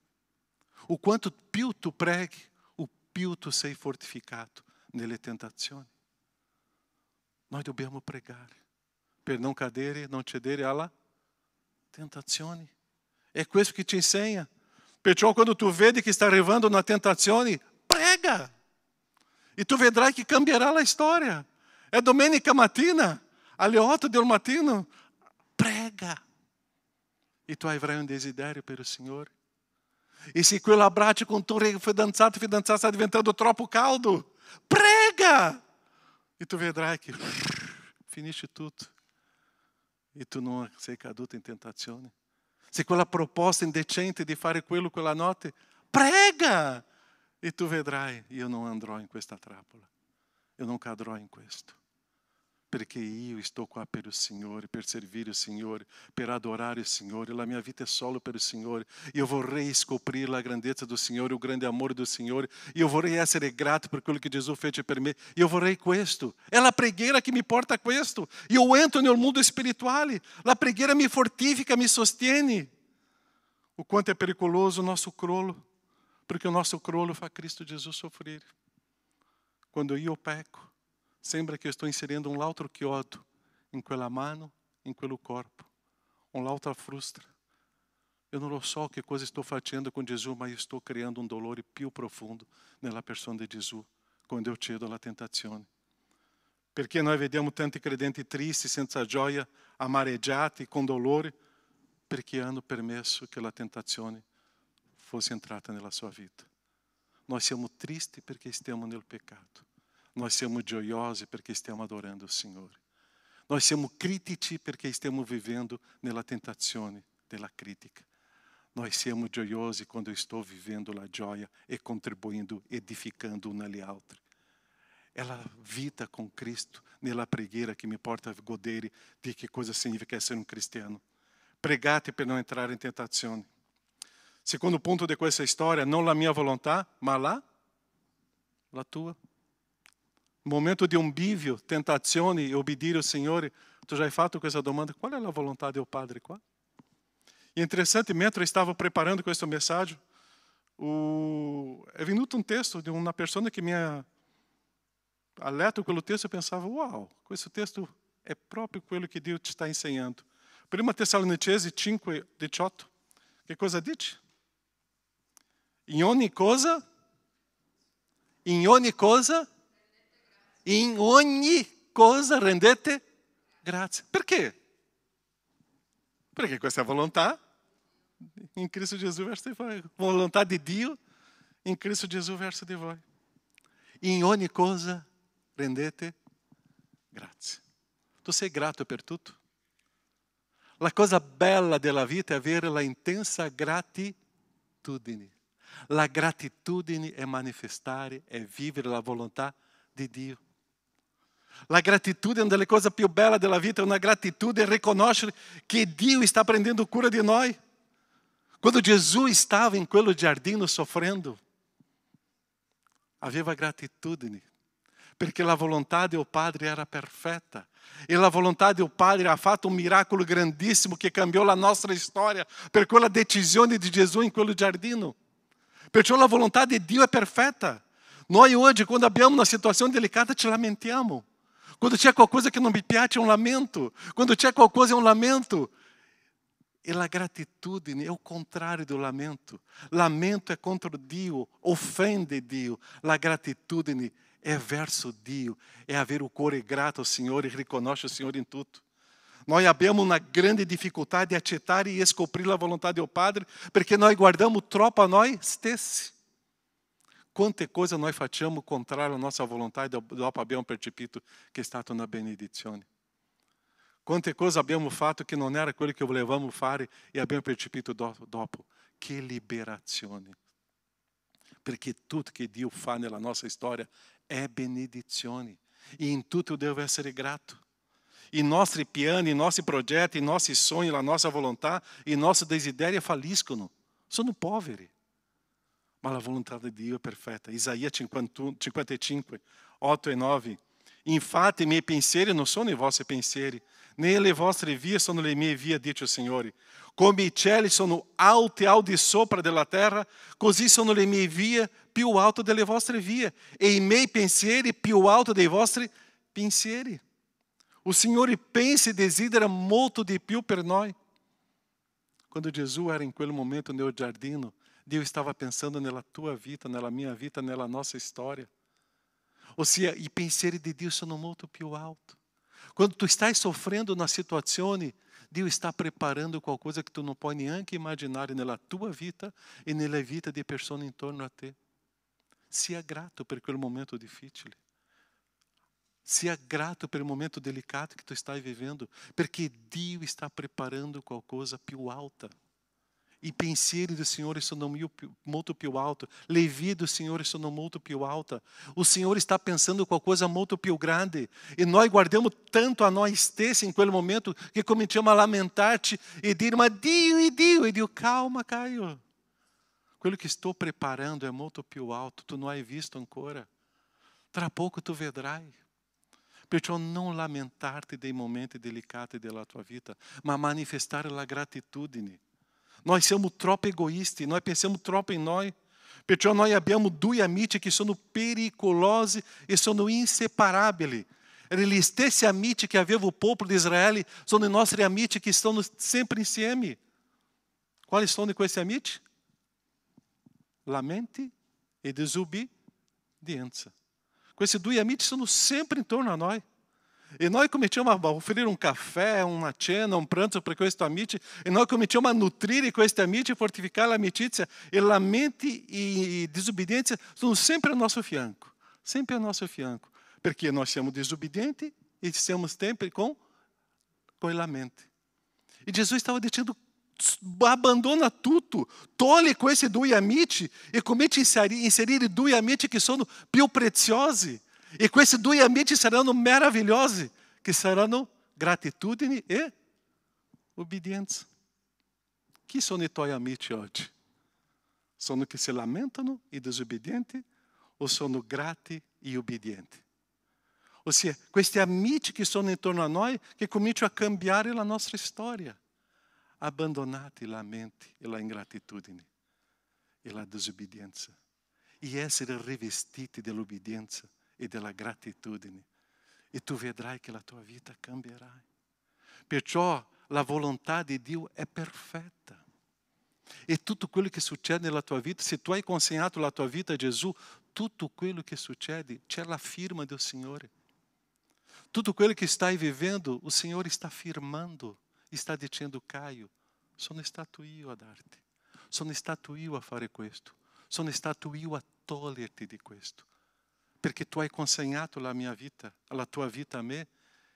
S1: O quanto più tu preghi, o più tu sei fortificato nelle tentazioni. Noi dobbiamo pregare per non cadere, non cedere alla tentazione. È questo che ti insegna. Perciò quando tu vedi che sta arrivando una tentazione, prega. E tu vedrai che cambierà la storia. È domenica mattina, alle 8 del mattino, prega. E tu avrai un desiderio per il Signore. E se quell'abbraccio con tu fidanzato sta diventando troppo caldo, prega! E tu vedrai che finisce tutto. E tu non sei caduto in tentazione. Se quella proposta indecente di fare quello quella notte, prega! E tu vedrai, io non andrò in questa trappola. Io non cadrò in questo. Perché io sto qua per il Signore, per servire il Signore, per adorare il Signore. La mia vita è solo per il Signore. Io vorrei scoprire la grandezza del Signore, il grande amore del Signore. Io vorrei essere grato per quello che Gesù fece per me. Io vorrei questo. È la preghiera che mi porta a questo. Io entro nel mondo spirituale. La preghiera mi fortifica, mi sostiene. O quanto è pericoloso o nosso crollo, perché o nosso crollo fa Cristo Gesù soffrire. Quando io pecco, sembra che eu estou inserindo l'altro chiodo in quella mano, in quello corpo. L'altro frustra. Eu não so che cosa sto facendo con Gesù, ma io sto creando un dolore più profondo nella persona di Gesù, quando io cedo alla tentazione. Perché noi vediamo tanti credenti tristi, senza gioia, amareggiati, con dolore, perché hanno permesso che la tentazione fosse entrata nella sua vita. Noi siamo tristi perché stiamo nel peccato. Noi siamo gioiosi perché stiamo adorando il Signore. Noi siamo critici perché stiamo vivendo nella tentazione della critica. Noi siamo gioiosi quando sto vivendo la gioia e contribuindo, edificando um agli altri. È la vita con Cristo nella preghiera che mi porta a godere di che cosa significa essere un cristiano. Pregate per non entrare in tentazione. Secondo punto di questa storia, non la mia volontà, ma la tua. Momento di un bivio, tentazioni e obbedire al Signore. Tu já hai fatto questa domanda? Qual è la volontà del Padre qua? E interessante, mentre stavo preparando questo messaggio, è venuto un testo di una persona che mi ha letto quello testo e pensava, wow, questo testo è proprio quello che Dio ci sta insegnando. Prima Tessalonicensi 5:18, che cosa dice? In ogni cosa rendete grazie. Perché? Perché questa è volontà in Cristo Gesù verso di voi. Volontà di Dio in Cristo Gesù verso di voi. In ogni cosa rendete grazie. Tu sei grato per tutto? La cosa bella della vita è avere la intensa gratitudine. La gratitudine è manifestare, è vivere la volontà di Dio. La gratitudine è una delle cose più belle della vita, è una gratitudine riconoscere che Dio sta prendendo cura di noi. Quando Gesù stava in quello giardino soffrendo, aveva gratitudine, perché la volontà del Padre era perfetta. E la volontà del Padre ha fatto un miracolo grandissimo che cambiò la nostra storia per quella decisione di Gesù in quello giardino. Perciò la volontà di Dio è perfetta. Noi oggi, quando abbiamo una situazione delicata, ci lamentiamo. Quando c'è qualcosa che non mi piace, è un lamento. Quando c'è qualcosa, è un lamento. E la gratitudine è il contrario del lamento. Lamento è contro Dio, offende Dio. La gratitudine è verso Dio. È avere il cuore grato al Signore e riconoscere il Signore in tutto. Noi abbiamo una grande difficoltà di accettare e scoprire la volontà del Padre perché noi guardiamo troppo a noi stessi. Quante cose noi facciamo contrário alla nostra volontà e dopo abbiamo percepito che è stata una benedizione. Quante cose abbiamo fatto che non era quello che volevamo fare e abbiamo percepito dopo. Che liberazione. Perché tutto che Dio fa nella nostra storia è benedizione. E in tutto eu devo essere grato. I nostri piani, i nostri progetti, i nostri sogni, la nostra volontà, i nostri desideri falliscono. Sono poveri. Ma la volontà di Dio è perfetta. Isaia 55, 8 e 9. Infatti i miei pensieri non sono i vostri pensieri, né le vostre vie sono le mie vie, dice il Signore. Come i cieli sono alti al di sopra della terra, così sono le mie vie più alte delle vostre vie, e i miei pensieri più alti dei vostri pensieri. O Signore pensa e desidera molto di più per noi. Quando Gesù era in quel momento nel giardino, Dio stava pensando nella tua vita, nella mia vita, nella nostra storia. Ossia, i pensieri di Dio sono molto più alti. Quando tu stai soffrendo una situazione Dio sta preparando qualcosa che tu non puoi neanche immaginare nella tua vita e nella vita di persone intorno a te. Sia grato per quel momento difficile. Sia grato per il momento delicato che tu stai vivendo, perché Dio sta preparando qualcosa più alta. I pensieri do Signore sono molto più alti, le vie do Signore sono molto più alte. O Signore está pensando qualcosa molto più grande. E nós guardamos tanto a nós stessi in quel momento che cominciamo a lamentar-te e dire, ma Dio, e Dio, calma, Caio. Quello che sto preparando è molto più alto, tu non hai visto ancora. Tra pouco tu vedrai. Perciò non lamentarti dei momenti delicati della tua vita, ma manifestare la gratitudine. Nós siamo troppo egoisti, nós pensiamo troppo in noi. Perciò noi abbiamo due amici che sono pericolosi e sono inseparabili. Gli stessi amici che aveva il popolo di Israele sono i nostri amici che stanno sempre insieme. Quali sono questi amici? Lamenti e desobedienza. Questi due amici sono sempre intorno a noi. E noi cominciamo a offrire un caffè, una cena, un pranzo per questi amici, e noi cominciamo a nutrire questi amici, fortificare l'amicizia, e lamenti e desobediência sono sempre ao nosso fianco, sempre ao nosso fianco, perché noi siamo desobbedienti e siamo sempre com i lamenti. E Jesus estava dizendo, abandona tutto, togli questi due amici e comincia a inserire due amici che sono più preziosi. E questi due amici saranno meravigliosi, che saranno gratitudine e obbedienza. Chi sono i tuoi amici oggi? Sono che si lamentano e disobbedienti o sono grati e obbedienti? Ossia, questi amici che sono intorno a noi che cominciano a cambiare la nostra storia. Abbandonate i lamenti e la ingratitudine e la disobbedienza e essere rivestiti dell'obbedienza e della gratitudine, e tu vedrai che la tua vita cambierà. Perciò la volontà di Dio è perfetta. E tutto quello che succede nella tua vita, se tu hai consegnato la tua vita a Gesù, tutto quello che succede, c'è la firma del Signore. Tutto quello che stai vivendo, o Signore está firmando, está dicendo, Caio, sono stato io a darti, sono stato io a fare questo, sono stato io a toglierti di questo. Perché tu hai consegnato la mia vita, la tua vita a me,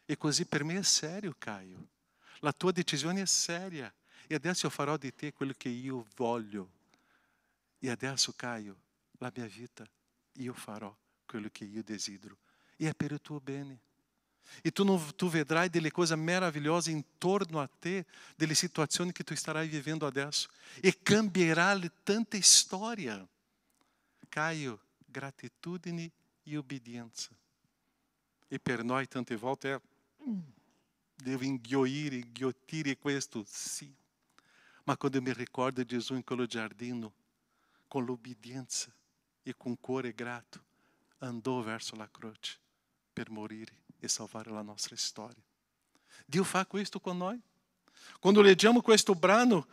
S1: e così per me è serio, Caio. La tua decisione è seria, e adesso io farò di te quello che io voglio. E adesso, Caio, la mia vita, io farò quello che io desidero. E è per il tuo bene. E tu vedrai delle cose meravigliose intorno a te, delle situazioni che tu starai vivendo adesso. E cambierà tanta storia. Caio, gratitudine e obbedienza. E per noi tante volte è devo inghiottire questo, sì. Ma quando eu me ricordo di Gesù in quello giardino, con l'obbedienza e con cuore grato, andò verso la croce per morire e salvare la nostra storia. Dio fa questo con noi. Quando leggiamo questo brano,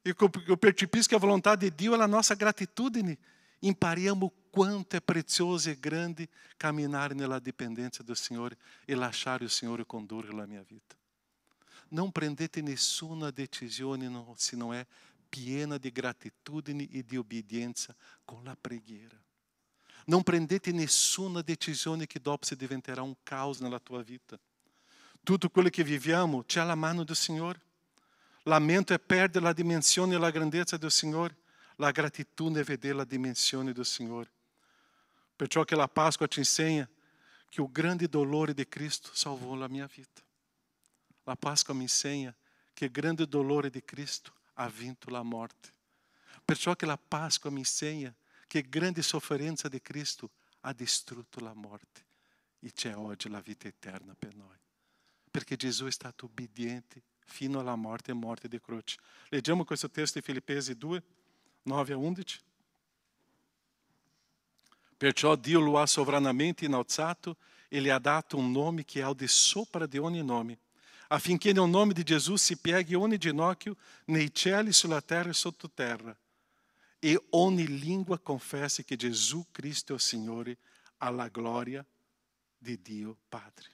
S1: eu percepisco che la volontà di Dio è la nostra gratitudine. Impariamo quanto è prezioso e grande camminare nella dipendenza del Signore e lasciare il Signore condurre la mia vita. Non prendete nessuna decisione se non è piena di gratitudine e di obbedienza con la preghiera. Non prendete nessuna decisione che dopo si diventerà un caos nella tua vita. Tutto quello che viviamo c'è alla mano del Signore. Lamento è perdere la dimensione e la grandezza del Signore. La gratitudine è vedere la dimensione del Signore. Perciò che la Páscoa ci insegna che il grande dolore di Cristo salvò la mia vita. La Páscoa mi insegna che il grande dolore di Cristo ha vinto la morte. Perciò che la Páscoa mi insegna che la grande sofferenza di Cristo ha distrutto la morte. E c'è oggi la vita eterna per noi. Perché Gesù è stato obbediente fino alla morte e morte di croce. Leggiamo questo testo di Filippesi 2, 9 a 11. Perciò Dio lo ha sovranamente innalzato e gli ha dato un nome che è al di sopra di ogni nome, affinché nel nome di Gesù si pieghi ogni ginocchio nei cieli, sulla terra e sottoterra, e ogni lingua confessi che Gesù Cristo è il Signore, alla gloria di Dio Padre.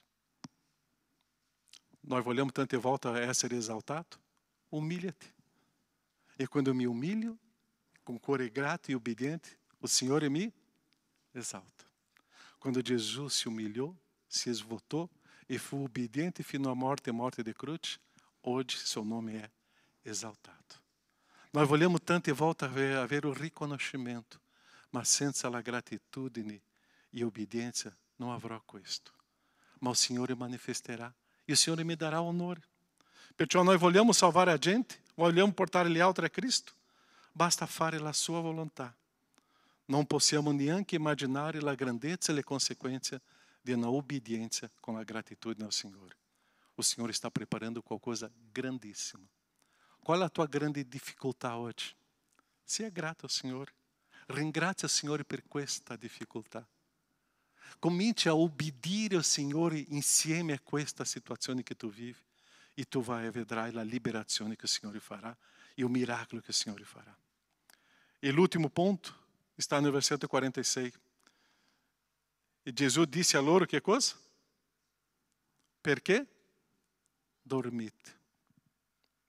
S1: nós olhamos tanto em volta a ser exaltado? Humilha-te. E quando eu me humilho, com cor grato e obediente, o Senhor me exalta. Quando Jesus se humilhou, se esvotou e foi obediente fino à morte e morte de cruz, hoje seu nome é exaltado. Nós olhamos tanto em volta a ver o reconhecimento, mas senza la gratitudine e obediência não haverá questo. Mas o Senhor manifestará e o Senhor me dará honor. Perciò nós vogliamo salvare a gente, vogliamo portare gli altri a Cristo, basta fare la sua volontà. Non possiamo neanche immaginare la grandezza e le conseguenze di una obbedienza con la gratitudine al Signore. O Senhor está preparando qualcosa grandissima. Qual é a tua grande dificuldade hoje? Sia grato ao Senhor. Ringrazia o Senhor per questa difficoltà. Cominci a obbedire ao Senhor insieme a questa situazione che tu vivi e tu vedrai la liberazione che il Signore farà e o miracolo che il Signore farà. E l'ultimo ponto está no versetto 46. E Gesù disse a loro che cosa? Perché dormite?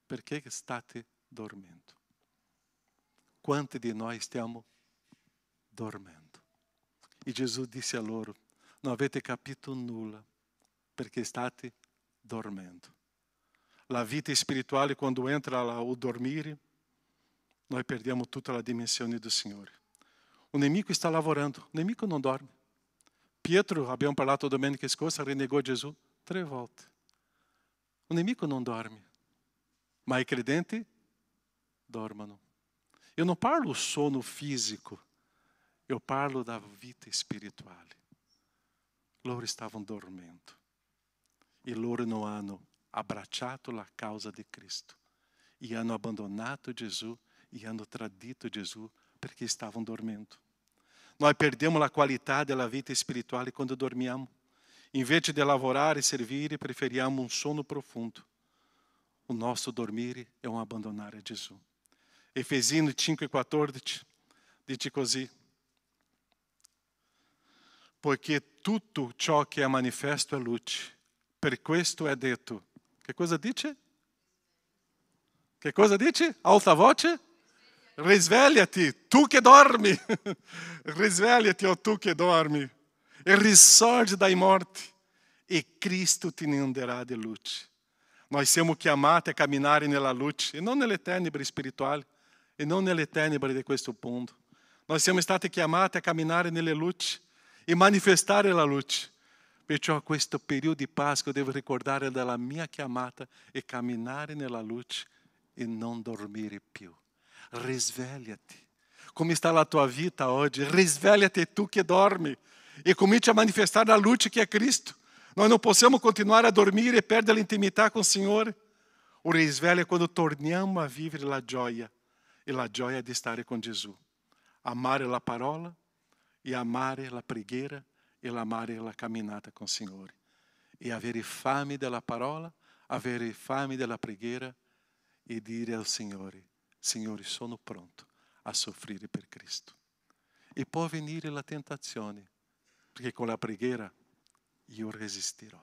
S1: Perché state dormendo? Quanti di noi stiamo dormendo? E Gesù disse a loro, non avete capito nulla, perché state dormendo. La vita spirituale, quando entra o dormire, noi perdiamo tutta la dimensione do Signore. O nemico está lavorando, o nemico não dorme. Pietro, abbiamo parlato domenica scorsa, renegou Gesù 3 volte. O nemico não dorme, mas i credenti dormano. Eu não parlo sono fisico, eu parlo da vita spirituale. Loro stavano dormendo e loro non hanno abbracciato la causa di Cristo e hanno abbandonato Gesù e hanno tradito Gesù perché stavano dormendo. Nós perdemos a qualidade da vida espiritual quando dormiamo. Em vez de lavorare e servire, preferiamo um sono profundo. O nosso dormire é abandonar a Jesus. Efesinos 5,14 diz così. Poiché tutto ciò che è manifesto è luce. Per questo è detto. Che cosa dice? Che cosa dice? Alta voce? Risvegliati, tu che dormi. Risvegliati, oh tu che dormi. E risorge dai morti. E Cristo ti inunderà di luce. Nós siamo chiamati a camminare nella luce e non nelle tenebre spirituali e non nelle tenebre di questo mondo. Nós siamo stati chiamati a camminare nelle luci e manifestare la luce. Perciò questo periodo di Pasqua devo ricordare della mia chiamata e camminare nella luce e non dormire più. Risvegliati. Come sta la tua vita oggi? Risvegliati tu che dormi e cominci a manifestare la luce che è Cristo. Nós não possiamo continuare a dormire e perdere l'intimità con il Signore. O risveglio è quando torniamo a vivere la gioia e la gioia di stare con Gesù. Amare la parola e amare la preghiera e amare la camminata con il Signore. E avere fame della parola, avere fame della preghiera e dire al Signore, Signore, sono pronto a soffrire per Cristo. E può venire la tentazione, perché con la preghiera io resistirò.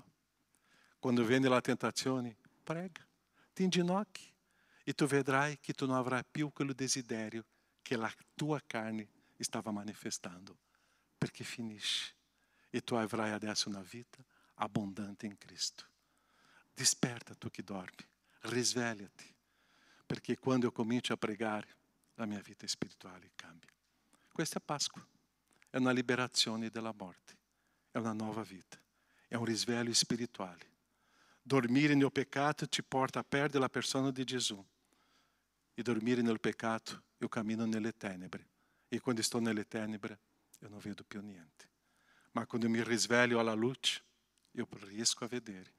S1: Quando viene la tentazione, prega, ti inginocchi e tu vedrai che tu non avrai più quel desiderio che la tua carne stava manifestando, perché finisce e tu avrai adesso una vita abbondante in Cristo. Desperta tu che dormi, risvegliati, perché quando io comincio a pregare, la mia vita spirituale cambia. Questa è Pasqua, è una liberazione dalla morte, è una nuova vita. È un risveglio spirituale. Dormire nel peccato ti porta a perdere la persona di Gesù. E dormire nel peccato, io cammino nelle tenebre. E quando sto nelle tenebre, io non vedo più niente. Ma quando mi risveglio alla luce, io riesco a vedere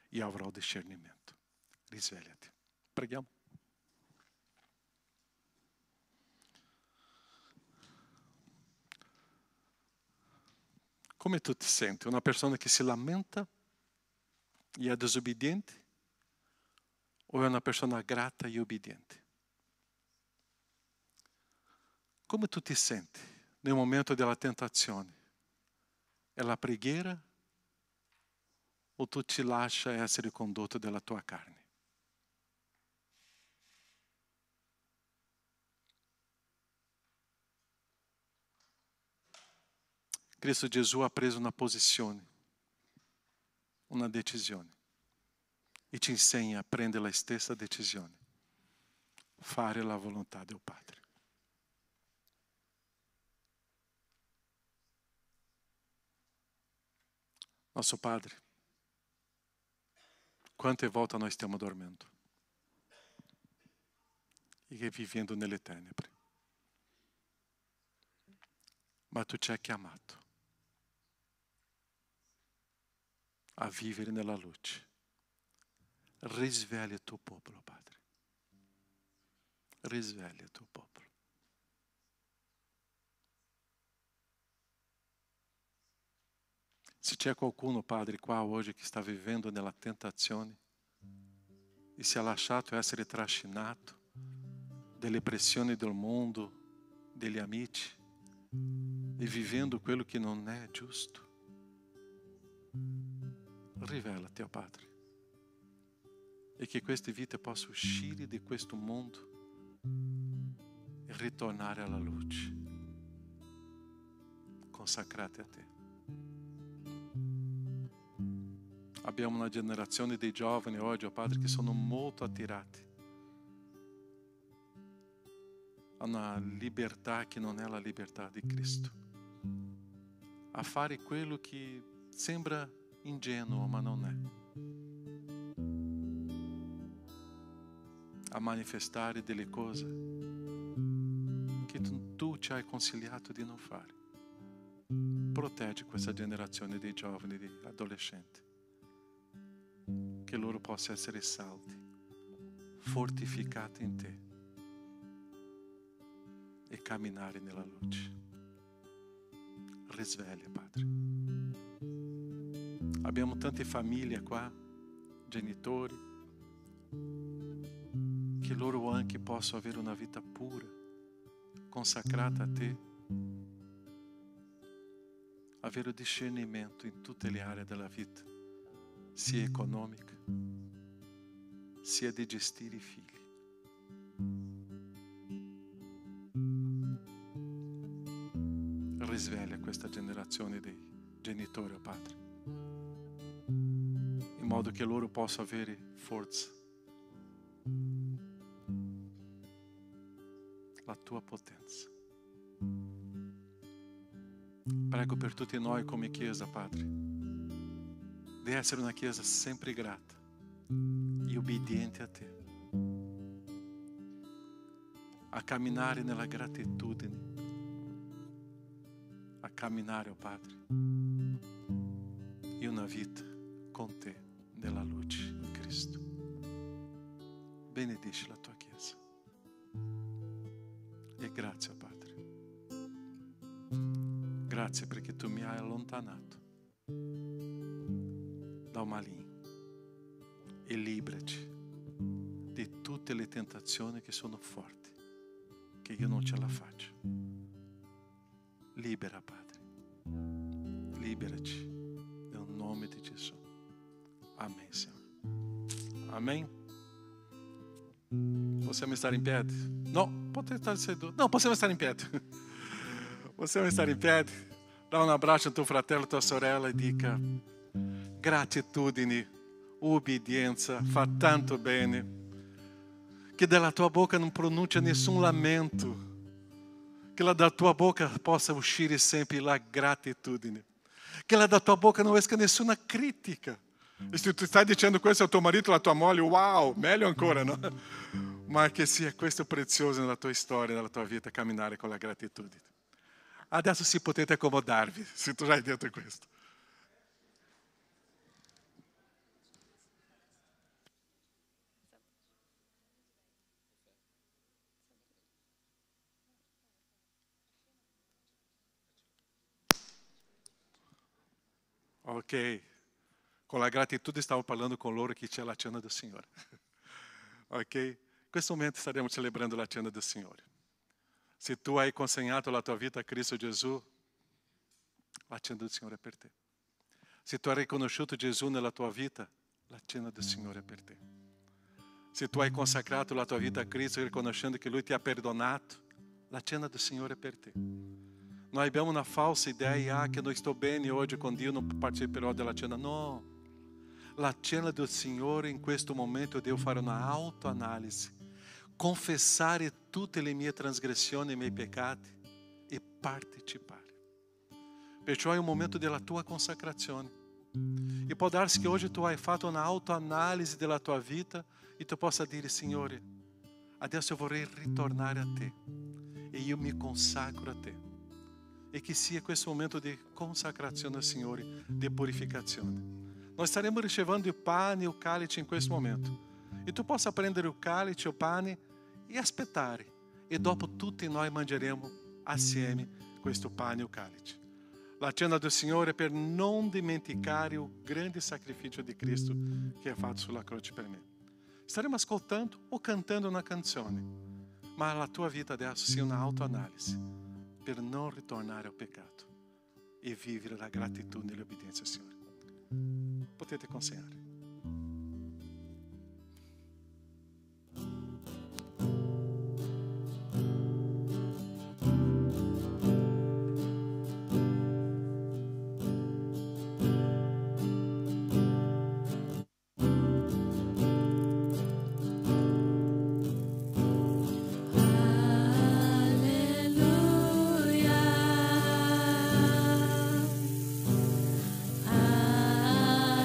S1: e avrò discernimento. Risvegliati. Preghiamo. Come tu ti senti? Una persona che si lamenta e è disobbediente? O è una persona grata e obbediente? Come tu ti senti nel momento della tentazione? È la preghiera o tu ti lascia essere condotto dalla tua carne? Cristo Gesù ha preso una posizione, una decisione, e ci insegna a prendere la stessa decisione, fare la volontà del Padre. Nosso Padre, quante volte noi stiamo dormendo e vivendo nelle tenebre, ma tu ci hai chiamato a vivere nella luce. Risveglia il tuo popolo, Padre. Risveglia il tuo popolo. Se c'è qualcuno, Padre, qua oggi che sta vivendo nella tentazione e si è lasciato essere trascinato dalle pressioni del mondo, degli amici, e vivendo quello che non è giusto, rivelati, Padre, e che queste vite possano uscire di questo mondo e ritornare alla luce, consacrate a te. Abbiamo una generazione di giovani oggi, Padre, che sono molto attirati a una libertà che non è la libertà di Cristo, a fare quello che sembra ingenuo ma non è, a manifestare delle cose che tu ci hai consigliato di non fare. Proteggi questa generazione di giovani, di adolescenti, che loro possano essere saldi, fortificati in te e camminare nella luce. Risveglia, Padre. Abbiamo tante famiglie qua, genitori, che loro anche possono avere una vita pura, consacrata a te, avere discernimento in tutte le aree della vita, sia economica, sia di gestire i figli. Risveglia questa generazione dei genitori, oh Padre, in modo che loro possano avere forza, la tua potenza. Prego per tutti noi come Chiesa, Padre, di essere una Chiesa sempre grata e obbediente a te, a camminare nella gratitudine, a camminare, oh Padre, in una vita con te nella luce in Cristo. Benedici la tua Chiesa e grazie, oh Padre, grazie perché tu mi hai allontanato dal maligno e liberaci di tutte le tentazioni che sono forti, che io non ce la faccio. Libera, Padre, liberaci nel nome di Gesù. Amen, Signore. Amen. Possiamo stare in piedi? No, potete stare seduti. No, possiamo stare in piedi. Possiamo stare in piedi. Dá um abraço ao teu fratello, tua sorella e dica: gratitudine, obbedienza, fa tanto bene. Che dalla tua bocca non pronuncia nessun lamento. Che da tua boca possa uscire sempre la gratitudine. Che da tua boca non esca nessuna critica. E se tu stai dicendo questo al tuo marito, alla tua moglie, wow, meglio ancora, no? Ma che sia questo prezioso nella tua storia, nella tua vita, camminare con la gratitudine. Adesso si potete accomodarvi, se tu già hai detto questo. Ok, con la gratitudine stavo parlando con loro che c'è la cena del Signore. Ok? In questo momento staremo celebrando la cena del Signore. Se tu hai consegnato la tua vita a Cristo Gesù, la cena del Signore è per te. Se tu hai riconosciuto Gesù nella tua vita, la cena del Signore è per te. Se tu hai consacrato la tua vita a Cristo riconoscendo che Lui ti ha perdonato, la cena del Signore è per te. Noi abbiamo una falsa idea che non sto bene oggi con Dio, non parteciperò della cena. No, la cena del Signore in questo momento io devo fare una autoanalisi, confessare tutte le mie trasgressioni e i miei peccati e partecipare. Perciò è un momento della tua consacrazione. E può darsi che oggi tu hai fatto una autoanalisi della tua vita e tu possa dire: Signore, adesso vorrei ritornare a te e io mi consacro a te. E che sia questo momento di consacrazione al Signore, di purificazione. Noi staremo ricevendo il pane e il calice in questo momento. E tu possa prendere il calice e il pane e aspettare. E dopo tutti noi mangeremo assieme questo pane e il calice. La cena del Signore per non dimenticare il grande sacrificio di Cristo che ha fatto sulla croce per me. Staremo ascoltando o cantando una canzone, ma la tua vita adesso sia una autoanalisi per non ritornare al peccato e vivere la gratitudine e l'obbedienza al Signore. Potete consegnare.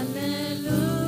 S3: Alleluia.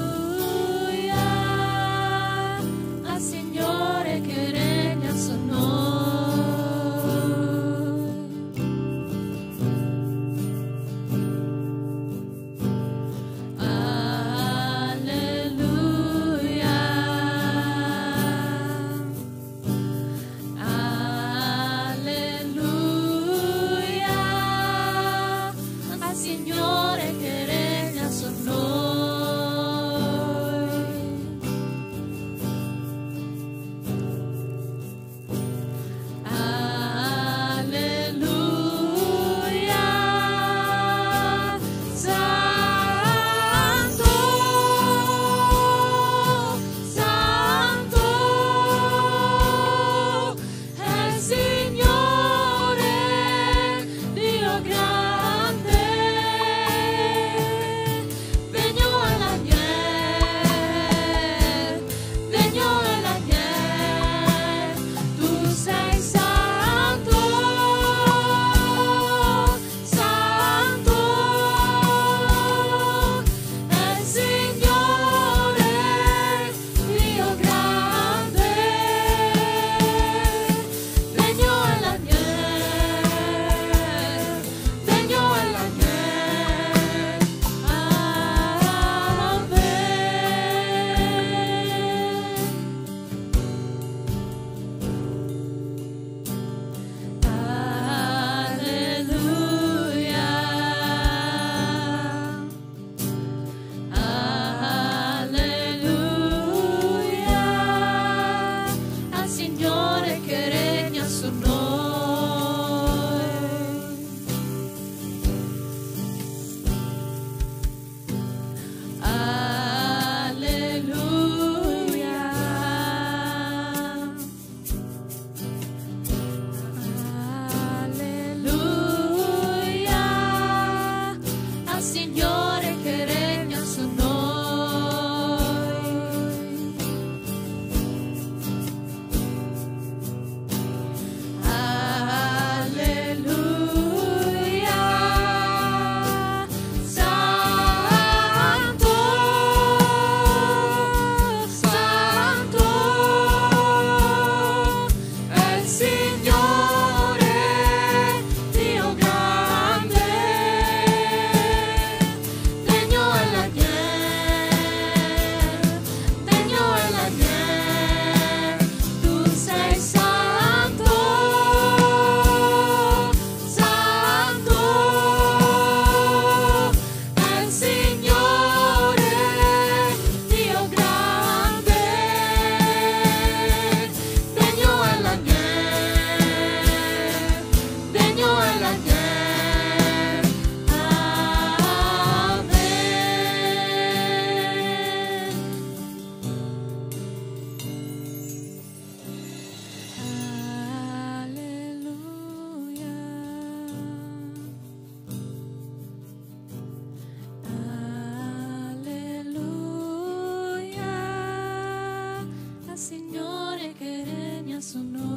S3: amore che regna su noi.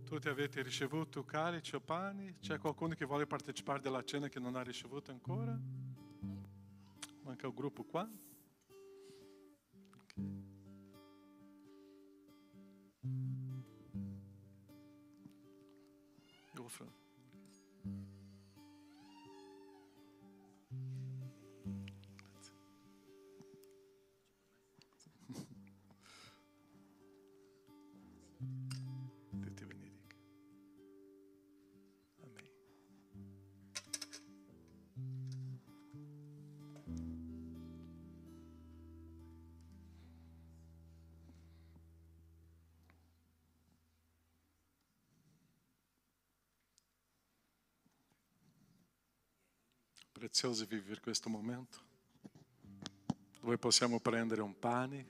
S1: Tutti avete ricevuto calice o pani? C'è qualcuno che vuole partecipare della cena che non ha ricevuto ancora? Manca il gruppo qua. Io offro. Grazie. Dio ti benedica. Amen. Prezioso vivere questo momento dove possiamo prendere un pane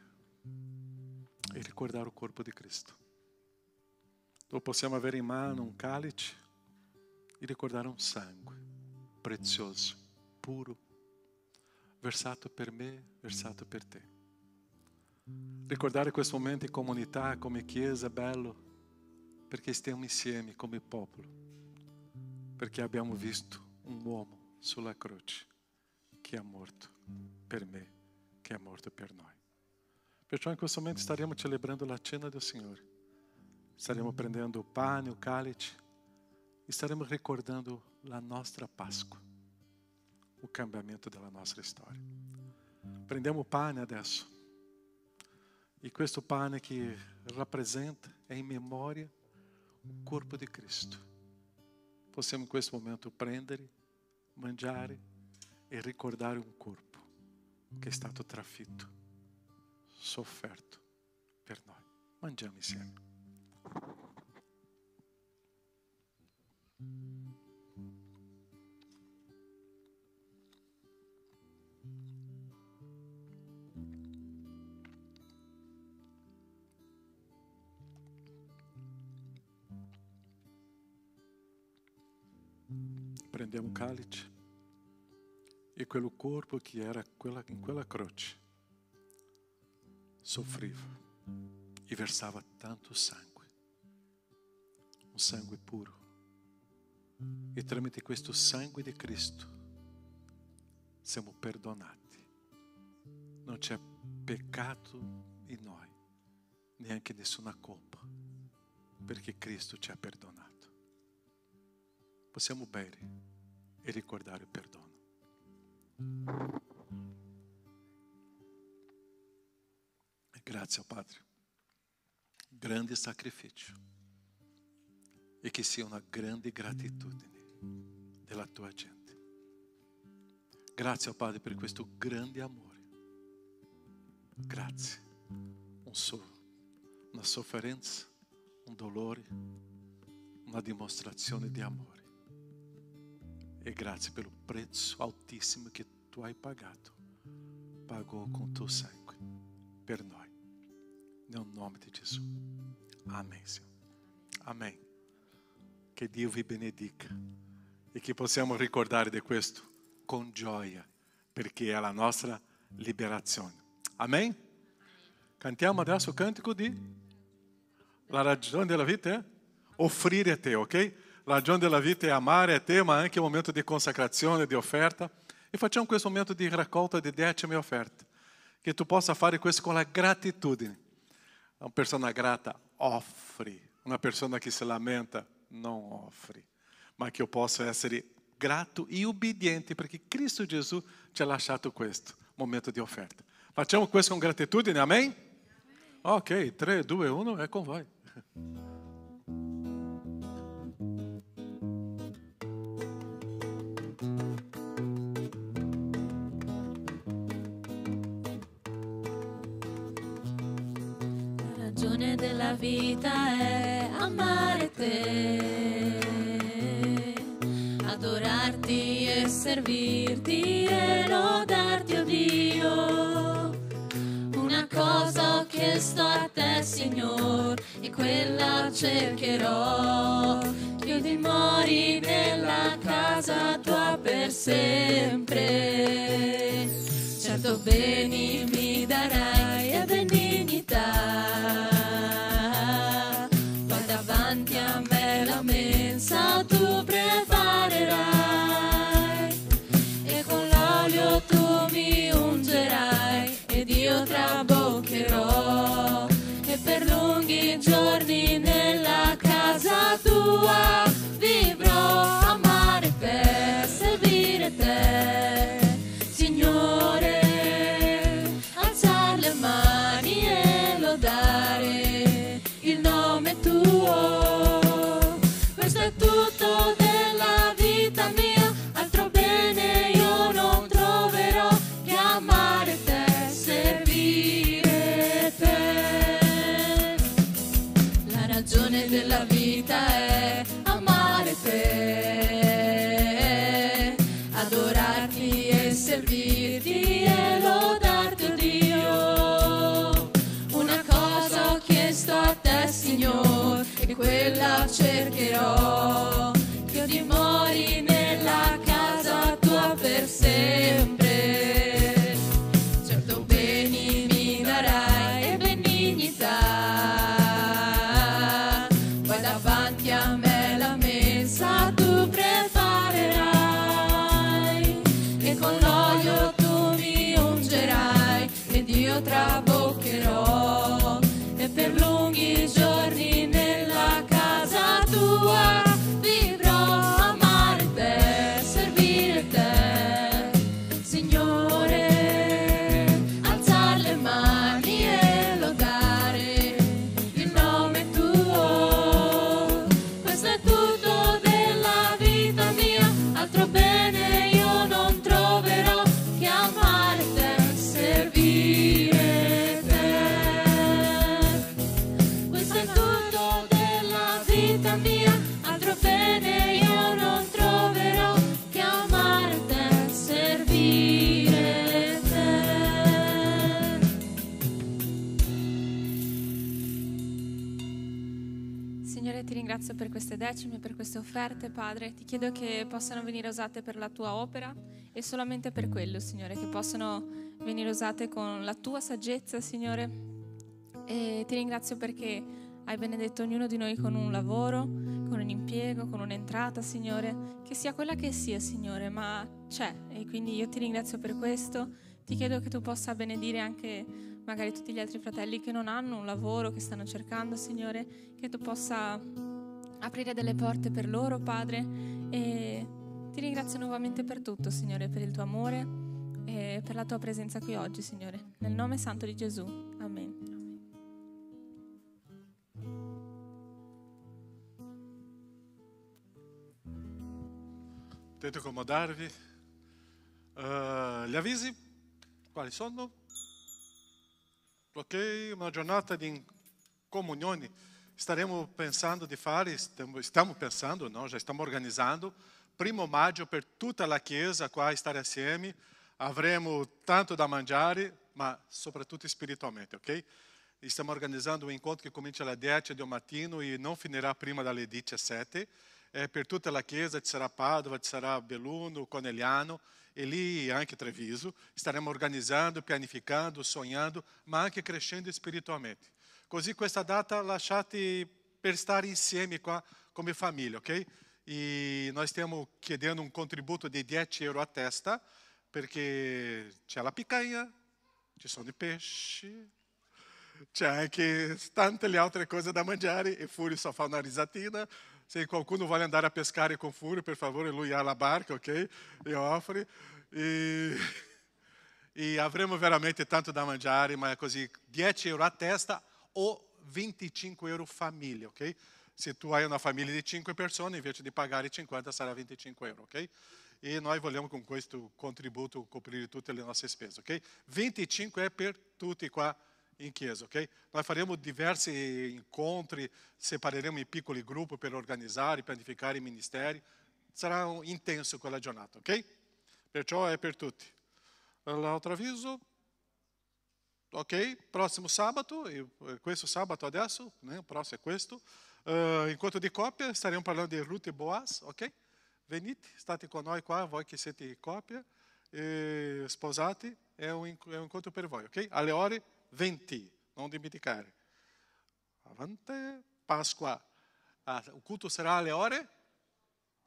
S1: e ricordare il corpo di Cristo, dove possiamo avere in mano un calice e ricordare un sangue prezioso, puro, versato per me, versato per te. Ricordare questo momento in comunità come Chiesa è bello perché stiamo insieme come popolo, perché abbiamo visto un uomo sulla croce che è morto per me, che è morto per noi. Perciò in questo momento staremo celebrando la cena del Signore. Staremo prendendo il pane, il calice e staremo ricordando la nostra Pasqua, il cambiamento della nostra storia. Prendiamo il pane adesso e questo pane che rappresenta è in memoria il corpo di Cristo. Possiamo in questo momento prendere, mangiare e ricordare un corpo che è stato trafitto, sofferto per noi. Mangiamo insieme. Prendiamo un calice e quel corpo che era in quella croce soffriva e versava tanto sangue, un sangue puro. E tramite questo sangue di Cristo siamo perdonati. Non c'è peccato in noi, neanche nessuna colpa, perché Cristo ci ha perdonato. Possiamo bere e ricordare il perdono. Grazie, Padre. Grande sacrificio e che sia una grande gratitudine della tua gente. Grazie, Padre, per questo grande amore. Grazie. Una sofferenza, un dolore, una dimostrazione di amore. E grazie per il prezzo altissimo che tu hai pagato. Pagò con tuo sangue per noi. Nel nome di Gesù. Amen, Signore. Amen. Che Dio vi benedica e che possiamo ricordare di questo con gioia, perché è la nostra liberazione. Amen? Cantiamo adesso il cantico di La ragione della vita è offrire a te, ok? La ragione della vita è amare a te, ma anche un momento di consacrazione, di offerta. E facciamo questo momento di raccolta di decime offerte. Che tu possa fare questo con la gratitudine. Una persona grata offre, una persona che si lamenta non offre, ma che io possa essere grato e obbediente perché Cristo Gesù ci ha lasciato questo momento di offerta. Facciamo questo con gratitudine, amen? Ok, 3, 2, 1, è con voi.
S3: La ragione della vita è amare te, adorarti e servirti e lodarti, oh Dio. Una cosa ho chiesto a te, Signor, e quella cercherò, che io dimori nella casa tua per sempre. Certo beni mi darai e benignità, poi davanti a me la mensa tu preparerai, e con l'olio tu mi ungerai, ed io traboccherò, e per lunghi giorni nella casa tua vivrò, amare per servire te, Signore, alzar le mani e lodare il nome tuo. Questo è tutto della vita mia, altro bene io non troverò che amare te, servire te. La ragione della vita è amare te, adorarti e servirti e lodarti, oh Dio. Una cosa ho chiesto a te, Signore, e quella cercherò, che io dimori nella casa tua per sempre. Certo beni mi darai e benignità, poi davanti a me la mensa tu preparerai, e con l'olio tu mi ungerai, ed io traboccherò, e per lunghi giorni nella casa tua vivrò, amare te, servire te, Signore, alzar le mani e lodare il nome tuo. Questo è tutto della vita mia, altro bene io non troverò che amare te, servire te. Questo è tutto della vita mia, altro bene io non troverò che amare te, servire te.
S2: Signore, ti ringrazio per queste decime, per queste offerte, Padre. Ti chiedo che possano venire usate per la tua opera e solamente per quello, Signore, che possano venire usate con la tua saggezza, Signore. E ti ringrazio perché hai benedetto ognuno di noi con un lavoro, con un impiego, con un'entrata, Signore, che sia quella che sia, Signore, ma c'è. E quindi io ti ringrazio per questo. Ti chiedo che tu possa benedire anche magari tutti gli altri fratelli che non hanno un lavoro, che stanno cercando, Signore, che tu possa aprire delle porte per loro, Padre. E ti ringrazio nuovamente per tutto, Signore, per il tuo amore e per la tua presenza qui oggi, Signore. Nel nome santo di Gesù. Amen.
S1: Potete accomodarvi. Gli avvisi quali sono? Ok, una giornata di comunione. Staremo pensando di fare, stiamo pensando, no? Já stiamo organizzando, 1° maggio per tutta la Chiesa qua a stare assieme. Avremo tanto da mangiare, ma soprattutto spiritualmente, ok? E stiamo organizzando un incontro che comincia alle 10 del mattino e non finirà prima dalle 17. Per tutta la Chiesa, ci sarà Padova, ci sarà Belluno, Conegliano e lì anche Treviso. Staremo organizzando, pianificando, sognando, ma anche crescendo spiritualmente. Così questa data lasciate per stare insieme qua come famiglia, ok? E noi stiamo chiedendo un contributo di 10 euro a testa, perché c'è la picanha, ci sono i pesci, c'è anche tante le altre cose da mangiare e Furio só fa una risatina. Se qualcuno vuole andare a pescare con Furio, per favore, lui ha la barca, ok? E offre. E avremo veramente tanto da mangiare, ma è così, 10 euro a testa o 25 euro famiglia, ok? Se tu hai una famiglia di 5 persone, invece di pagare 50 sarà 25 euro, ok? E noi vogliamo con questo contributo coprire tutte le nostre spese, ok? 25 è per tutti qua in chiesa, ok? Noi faremo diversi incontri, separeremo in piccoli gruppi per organizzare, pianificare i ministeri. Sarà intenso quella giornata, ok? Perciò è per tutti. L'altro avviso, ok? Prossimo sabato, questo sabato adesso, né? Il prossimo è questo. Enquanto di coppia staremo parlando di Ruth e Boaz, ok? Venite, state con noi qua, voi che siete in coppia, sposati, è un incontro per voi, ok? Alle ore 20, non dimenticare. Avanti, Pasqua. Il culto sarà alle ore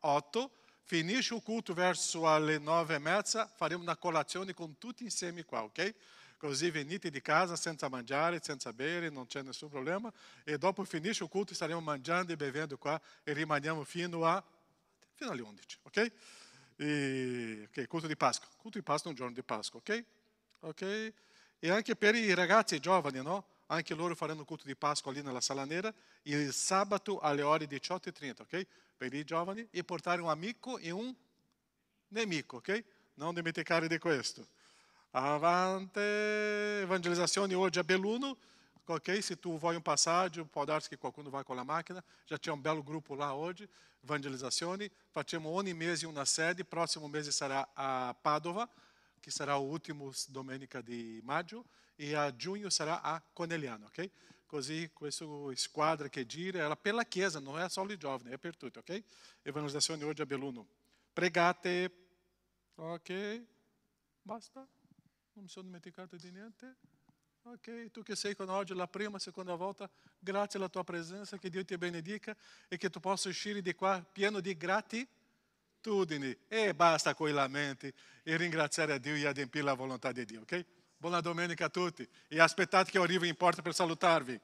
S1: 8, finisce il culto verso alle 9:30, faremo una colazione con tutti insieme qua, ok? Così venite di casa senza mangiare, senza bere, non c'è nessun problema. E dopo finisce il culto staremo mangiando e bevendo qua e rimaniamo fino alle 11, ok? Ok, culto di Pasqua. Culto di Pasqua è un giorno di Pasqua, ok? Ok? E anche per i ragazzi giovani, no? Anche loro faranno il culto di Pasqua lì nella sala nera il sabato alle ore 18:30, ok? Per i giovani e portare un amico e un nemico, ok? Non dimenticare di questo. Avanti, evangelizzazione oggi a Belluno, ok? Se tu vuoi un passaggio, può darsi che qualcuno vai con la macchina, già c'è un bello gruppo là oggi, evangelizzazioni, facciamo ogni mese una sede, prossimo mese sarà a Padova, che sarà l'ultima domenica di maggio, e a giugno sarà a Conegliano, ok? Così questa squadra che gira, è per la chiesa, non è solo i giovani, è per tutti, ok? Evangelizzazione oggi a Belluno. Pregate, ok? Basta? Non mi sono dimenticato di niente? Ok, tu che sei con oggi la prima, seconda volta, grazie alla tua presenza, che Dio ti benedica e che tu possa uscire di qua pieno di gratitudine. E basta con i lamenti e ringraziare a Dio e adempiere la volontà di Dio, ok? Buona domenica a tutti e aspettate che io arrivi in porta per salutarvi.